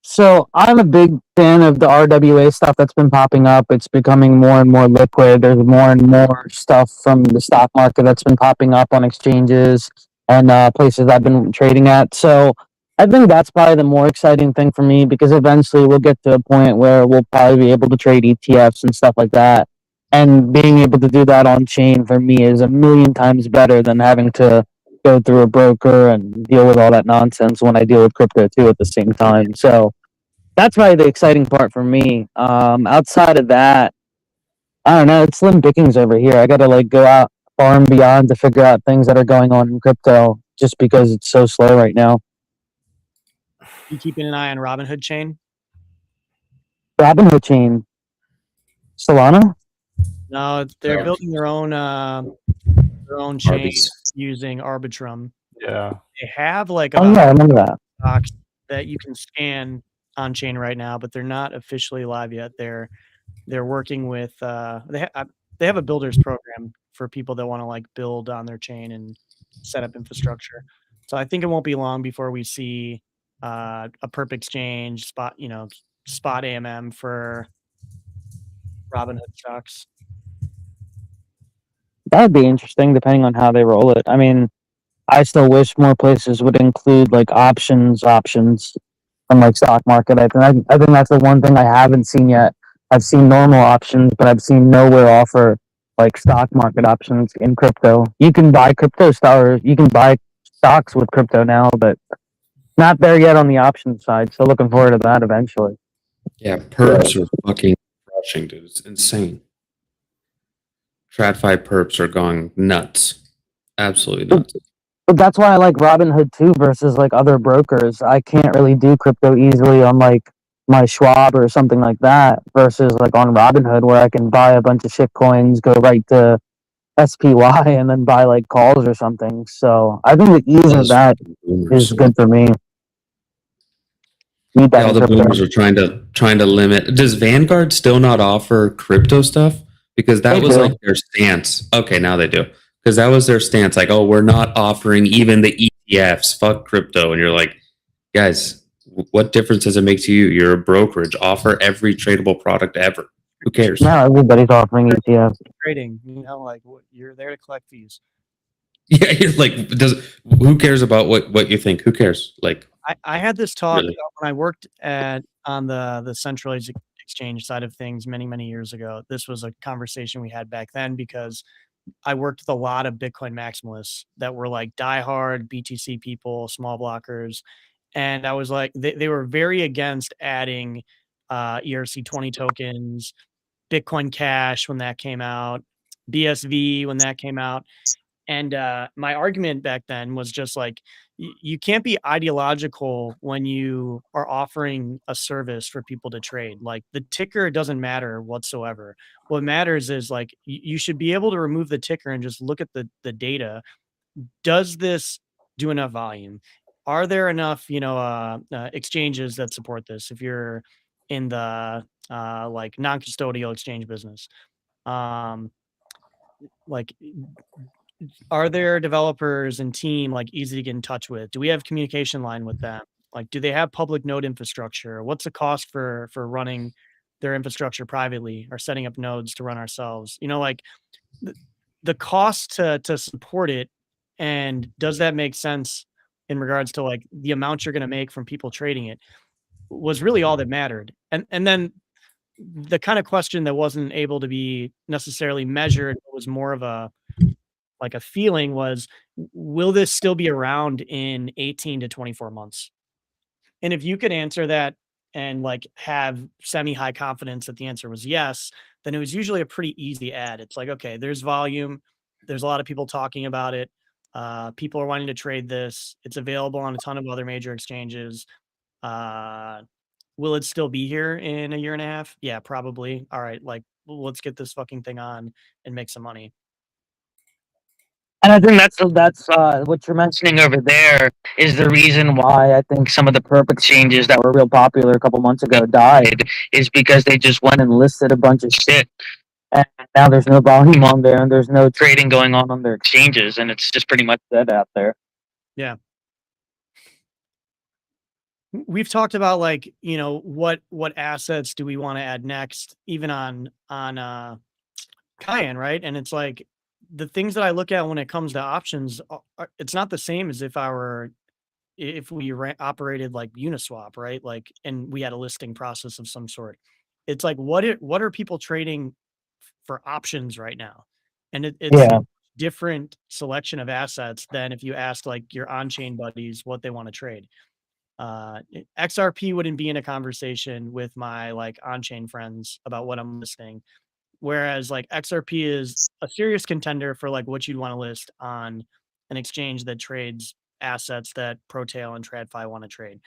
So I'm a big fan of the RWA stuff that's been popping up. It's becoming more and more liquid. There's more and more stuff from the stock market that's been popping up on exchanges and places I've been trading at. So I think that's probably the more exciting thing for me, because eventually we'll get to a point where we'll probably be able to trade ETFs and stuff like that. And being able to do that on chain for me is a million times better than having to go through a broker and deal with all that nonsense when I deal with crypto too at the same time. So that's probably the exciting part for me. Outside of that, I don't know. It's slim pickings over here. I got to like go out far and beyond to figure out things that are going on in crypto, just because it's so slow right now. You keeping an eye on Robinhood chain? Robinhood chain, Solana. No, they're Sorry. building their own chain Arby's. using Arbitrum. Yeah. They have like Oh about yeah, I remember that. stocks that you can scan on chain right now, but they're not officially live yet. They're working with they have a builders program for people that want to like build on their chain and set up infrastructure. So I think it won't be long before we see a perp exchange spot, spot AMM for Robinhood stocks. That would be interesting, depending on how they roll it. I mean, I still wish more places would include like options from like stock market. I think that's the one thing I haven't seen yet. I've seen normal options, but I've seen nowhere offer like stock market options in crypto. You can buy crypto stars, you can buy stocks with crypto now, but not there yet on the options side. So looking forward to that eventually. Yeah, perps are fucking crushing, dude. It's insane. TradFi perps are going nuts. Absolutely nuts. But that's why I like Robinhood too versus like other brokers. I can't really do crypto easily on like my Schwab or something like that versus like on Robinhood where I can buy a bunch of shit coins, go right to SPY and then buy like calls or something. So I think the ease of Those that fucking boomers. is good for me. Need that Yeah, all in the crypto. boomers are trying to limit. Does Vanguard still not offer crypto stuff? Because that They was do. like their stance. Okay, now they do. Because that was their stance. Like, oh, we're not offering even the ETFs. Fuck crypto. And you're like, guys, what difference does it make to you? You're a brokerage. Offer every tradable product ever. Who cares? Now everybody's offering ETFs. Trading, like you're there to collect fees. Yeah, you're like, who cares about what you think? Who cares? Like, I had this talk really? when I worked on the centralized exchange side of things many years ago. This was a conversation we had back then because I worked with a lot of Bitcoin maximalists that were like diehard BTC people, small blockers. And I was like, they were very against adding ERC20 tokens, Bitcoin Cash when that came out, BSV when that came out. And my argument back then was just like, you can't be ideological when you are offering a service for people to trade. Like the ticker doesn't matter whatsoever. What matters is like you should be able to remove the ticker and just look at the data. Does this do enough volume? Are there enough, exchanges that support this? If you're in the like non-custodial exchange business, like are there developers and team like easy to get in touch with? Do we have communication line with them? Like, do they have public node infrastructure? What's the cost for running their infrastructure privately or setting up nodes to run ourselves? Like the cost to support it, and does that make sense in regards to like the amount you're going to make from people trading it was really all that mattered. And then the kind of question that wasn't able to be necessarily measured was more of a like a feeling was, will this still be around in 18 to 24 months? And if you could answer that and like have semi high confidence that the answer was yes, then it was usually a pretty easy ad. It's like, okay, there's volume. There's a lot of people talking about it. People are wanting to trade this. It's available on a ton of other major exchanges. Uh, will it still be here in a year and a half? Yeah, probably. All right. Like, let's get this fucking thing on and make some money. And I think that's what you're mentioning over there is the reason why I think some of the perp exchanges that were real popular a couple months ago died is because they just went and listed a bunch of shit, and now there's no volume on there and there's no trading going on their exchanges, and it's just pretty much dead out there. Yeah. We've talked about like, what assets do we want to add next, even on Cayenne, right? And it's like the things that I look at when it comes to options, it's not the same as if we operated like Uniswap, right? Like, and we had a listing process of some sort. It's like, what are people trading for options right now? And it's Yeah. different selection of assets than if you asked like your on-chain buddies what they want to trade. XRP wouldn't be in a conversation with my like on-chain friends about what I'm listing. Whereas like XRP is a serious contender for like what you'd want to list on an exchange that trades assets that Protail and TradFi want to trade,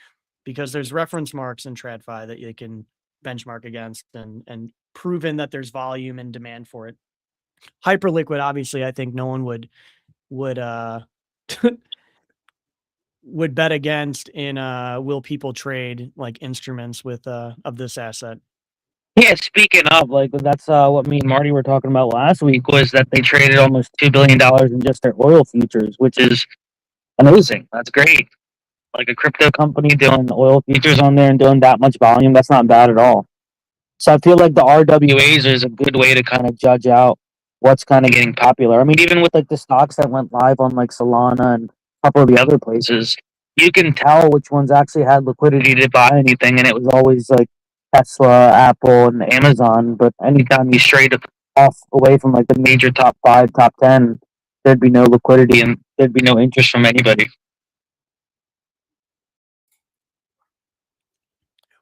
because there's reference marks in TradFi that you can benchmark against and proven that there's volume and demand for it. Hyperliquid, obviously, I think no one would would bet against in will people trade like instruments with of this asset? Yeah, speaking of, like, that's what me and Marty were talking about last week, was that they traded almost $2 billion in just their oil futures, which is amazing. That's great. Like a crypto company doing oil futures on there and doing that much volume, that's not bad at all. So I feel like the RWAs is a good way to kind of judge out what's kind of getting popular. I mean, even with like the stocks that went live on like Solana and a couple of the other places, you can tell which ones actually had liquidity to buy anything, and it was always like Tesla, Apple, and Amazon. But anytime you strayed off away from like the major top 5, top 10, there'd be no liquidity and there'd be no interest from anybody.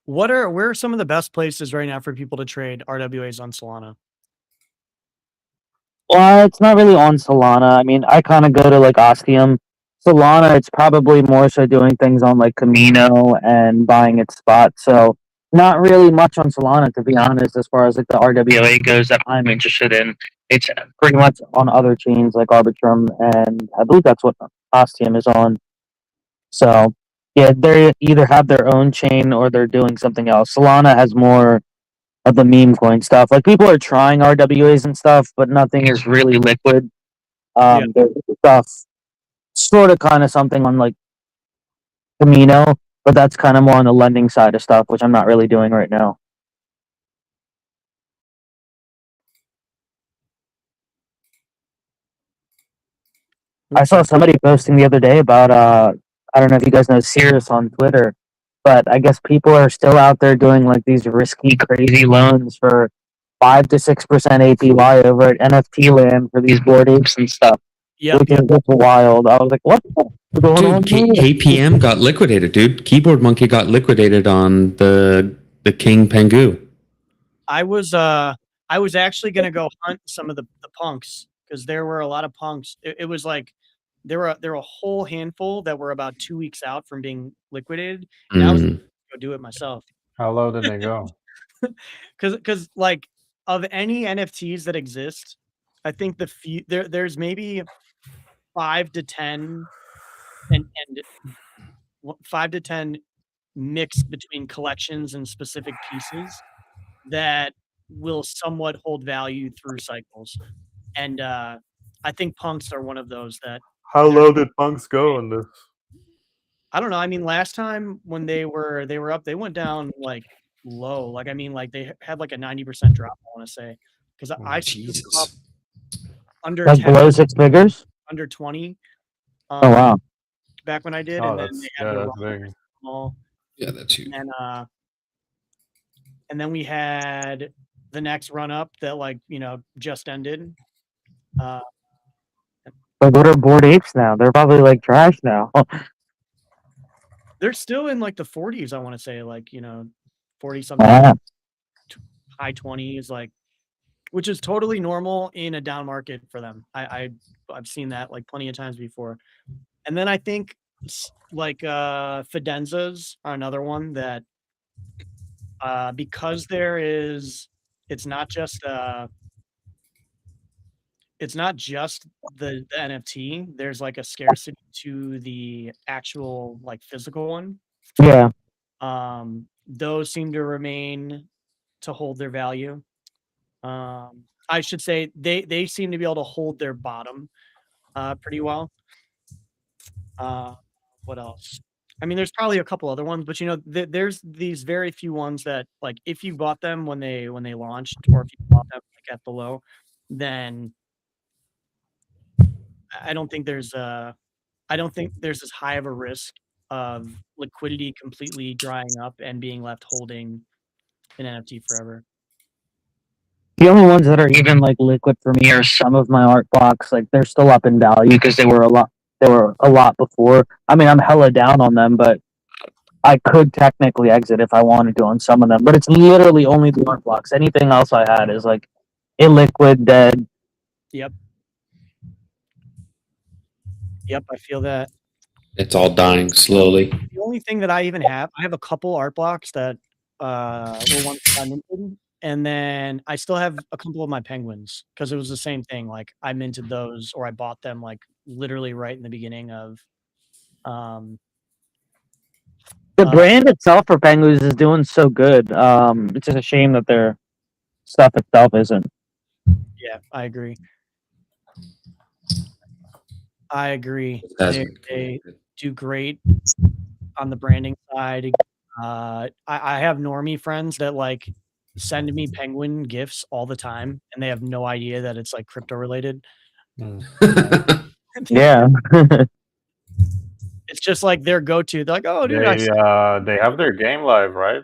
Where are some of the best places right now for people to trade RWAs on Solana? Well, it's not really on Solana. I mean, I kind of go to like Ostium. Solana, it's probably more so doing things on like Camino and buying its spot. So not really much on Solana, to be honest, as far as like the RWA goes that I'm interested in. It's pretty much on other chains like Arbitrum, and I believe that's what Ostium is on. So yeah, they either have their own chain or they're doing something else. Solana has more of the meme coin stuff. Like people are trying RWAs and stuff, but nothing is really liquid. Yeah. There's stuff sort of kind of something on like Camino, but that's kind of more on the lending side of stuff, which I'm not really doing right now. I saw somebody posting the other day about I don't know if you guys know Cirrus on Twitter, but I guess people are still out there doing like these risky, crazy loans for 5 to 6% APY over at NFT land for these board apes and stuff. Yeah. Which is just wild. I was like, what is going on? Dude, KPM got liquidated, dude. Keyboard Monkey got liquidated on the King Pengu. I was actually gonna go hunt some of the punks because there were a lot of punks. It was like there were a whole handful that were about 2 weeks out from being liquidated, and I was gonna go do it myself. How low did they go? Because like of any NFTs that exist, I think there's maybe 5 to 10 and 5 to 10 mixed between collections and specific pieces that will somewhat hold value through cycles. And I think punks are one of those that How low did punks go in this? I don't know. I mean, last time when they were up, they went down like low. Like I mean, like they had like a 90% drop. I want to say because I scooped them up under Like 10, below 6 figures? under 20. Oh wow. Back when I did, Oh, and then that's they had the that's run big. small. Yeah, that's huge. And then we had the next run up that like just ended. Like what are board apes now? They're probably like trash now. They're still in like the 40s. I want to say like 40 something, high 20s, like, which is totally normal in a down market for them. I've seen that like plenty of times before. And then I think like Fidenzas are another one that because it's not just the NFT. There's like a scarcity to the actual like physical one. Yeah. Those seem to remain to hold their value. I should say they seem to be able to hold their bottom pretty well. What else? I mean, there's probably a couple other ones, but there's these very few ones that like if you bought them when they launched, or if you bought them like at the low, then I don't think there's as high of a risk of liquidity completely drying up and being left holding an NFT forever. The only ones that are even like liquid for me are some of my art blocks. Like they're still up in value because they were a lot before. I mean, I'm hella down on them, but I could technically exit if I wanted to on some of them. But it's literally only the art blocks. Anything else I had is like illiquid, dead. Yep, I feel that. It's all dying slowly. The only thing that I have a couple art blocks that were ones that I minted, and then I still have a couple of my penguins because it was the same thing. Like I minted those, or I bought them like literally right in the beginning of The brand itself for Penguins is doing so good. It's just a shame that their stuff itself isn't. Yeah, I agree. I agree. It They, hasn't they connected. do great on the branding side. I have normie friends that like send me penguin gifts all the time, and they have no idea that it's like crypto related. Yeah. It's just like their go-to. They're like, "Oh, dude, I They have their game live, right?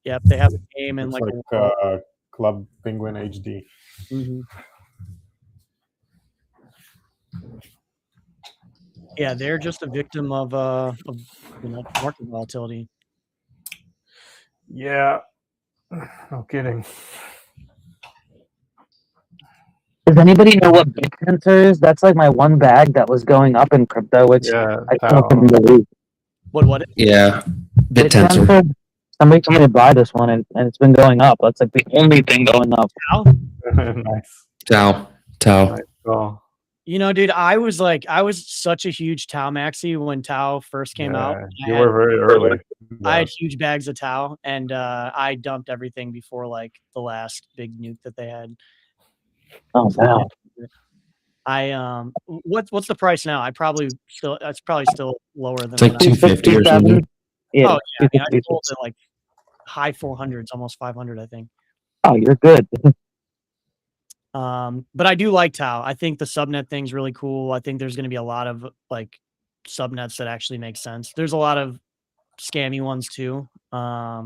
yep." They have a game and It's like a like world. Club Penguin HD. Mhm. Yeah, they're just a victim of market volatility. Yeah, no kidding. Does anybody know what BitTensor is? That's like my one bag that was going up in crypto, which Yeah, I still couldn't believe. What? Yeah, BitTensor. BitTensor. Somebody told me to buy this one, and it's been going up. That's like the only thing going up. How? Nice. Tau. Nice. Oh, You know, dude, I was such a huge Tau maxi when Tau first came out. yeah, you were very early. I had huge bags of Tau, and I dumped everything before like the last big nuke that they had. Oh wow! What's the price now? It's probably still lower than It's like when I. 250 or something. Yeah. Oh yeah, I mean, I 267. sold it like high 400s, almost 500, I think. Oh, you're good. But I do like Tau. I think the subnet thing's really cool. I think there's going to be a lot of like subnets that actually make sense. There's a lot of scammy ones too. I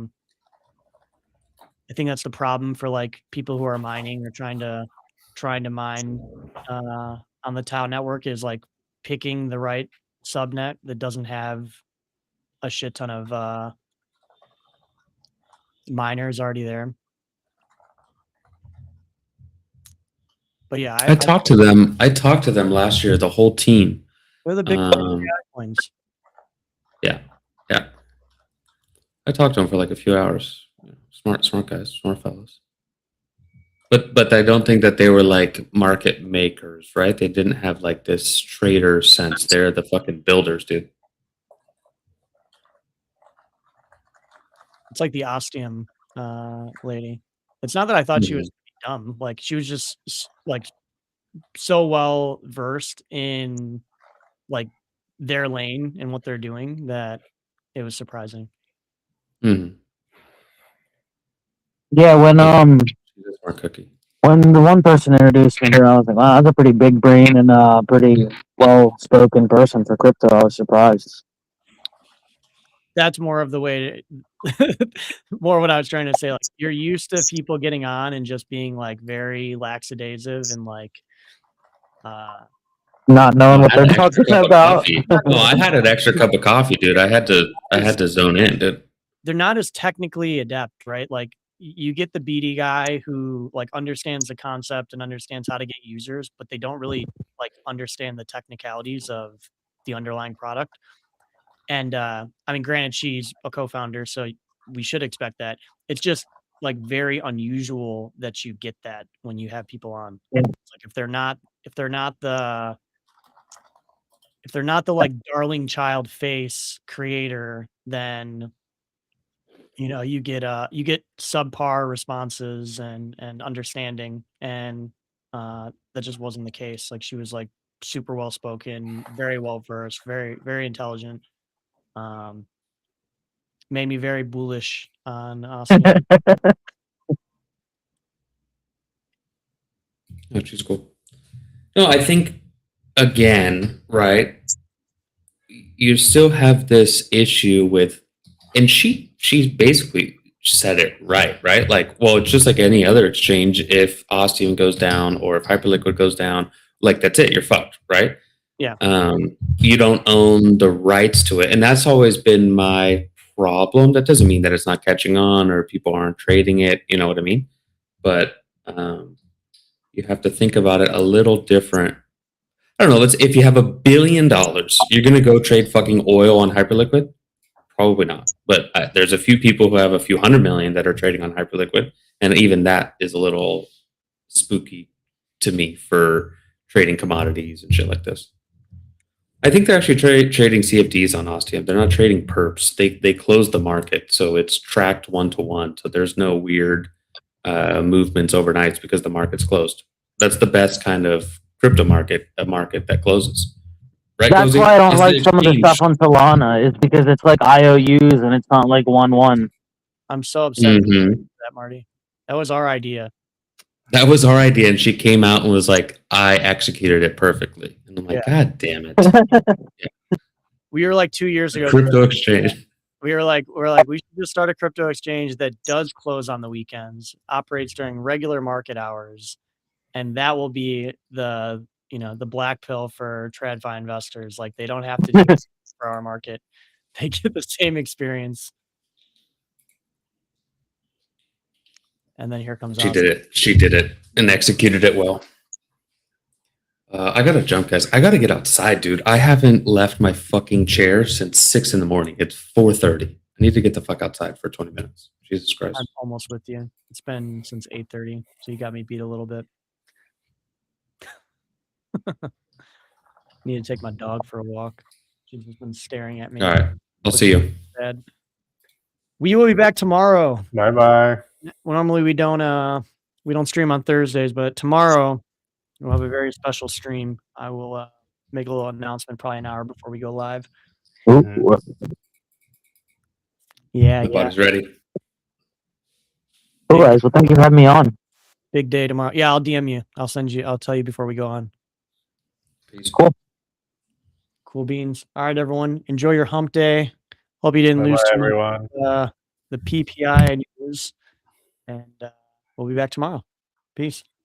think that's the problem for like people who are mining or trying to mine on the Tau network is like picking the right subnet that doesn't have a shit ton of miners already there. But yeah, I talked to them. I talked to them last year. The whole team. they're the big coins. Yeah. I talked to them for like a few hours. Smart guys, smart fellows. But I don't think that they were like market makers, right? They didn't have like this trader sense. They're the fucking builders, dude. It's like the Ostium lady. It's not that I thought she was dumb. Like she was just like so well versed in like their lane and what they're doing that it was surprising. Mm-hmm. Yeah, when She's a smart cookie. when the one person introduced me here, I was like, wow, that's a pretty big brain and pretty well spoken person for crypto. I was surprised. That's more of the way more what I was trying to say. Like you're used to people getting on and just being like very lackadaisical and like not knowing what I had they're an extra talking cup of about. coffee. No, I had an extra cup of coffee, dude. I had to zone in, dude. they're not as technically adept, right? Like you get the BD guy who like understands the concept and understands how to get users, but they don't really like understand the technicalities of the underlying product. And I mean, granted, she's a co-founder, so we should expect that. It's just like very unusual that you get that when you have people on. Yeah. It's like if they're not the like darling child face creator, then you get subpar responses and understanding, and that just wasn't the case. Like she was like super well spoken, very well versed, very very intelligent. Made me very bullish on Austin. Oh, she's cool. No, I think again, right? You still have this issue with, and she basically said it right? Like, well, it's just like any other exchange. If Ostium goes down or if Hyperliquid goes down, like that's it, you're fucked, right? Yeah. You don't own the rights to it, and that's always been my problem. That doesn't mean that it's not catching on or people aren't trading it. You know what I mean? But you have to think about it a little different. I don't know. If you have $1 billion, you're gonna go trade fucking oil on Hyperliquid? Probably not. But there's a few people who have a few hundred million that are trading on Hyperliquid, and even that is a little spooky to me for trading commodities and shit like this. I think they're actually trading CFDs on Ostium. They're not trading perps. They close the market, so it's tracked 1-to-1. So there's no weird movements overnight because the market's closed. That's the best kind of crypto market, a market that closes. Right? That's Cozy? why I don't It's like the some of the exchange. stuff on Solana, is because it's like IOUs and it's not like 1-1. I'm so upset with Mhm. that, Marty. That was our idea. That was our idea, and she came out and was like, "I executed it perfectly," and I'm like, "God damn it!" We were like 2 years ago. Crypto exchange. We were like, we should just start a crypto exchange that does close on the weekends, operates during regular market hours, and that will be the black pill for TradFi investors. Like, they don't have to do it for our market; they get the same experience. And then here comes She did it. She did it and executed it well. I gotta jump, guys. I gotta get outside, dude. I haven't left my fucking chair since 6 in the morning. It's 4:30. I need to get the fuck outside for 20 minutes. Jesus Christ. I'm almost with you. It's been since 8:30, so you got me beat a little bit. Need to take my dog for a walk. She's just been staring at me. All right. I'll see you. Bad. We will be back tomorrow. Bye bye. Normally we don't stream on Thursdays, but tomorrow we'll have a very special stream. I will make a little announcement probably an hour before we go live. Ooh. Yeah, The body's ready. Cool, guys. Well, thank you for having me on. Big day tomorrow. Yeah, I'll DM you. I'll tell you before we go on. Peace. Cool beans. All right, everyone. Enjoy your hump day. Hope you didn't lose too much, everyone. the PPI news. And we'll be back tomorrow. Peace.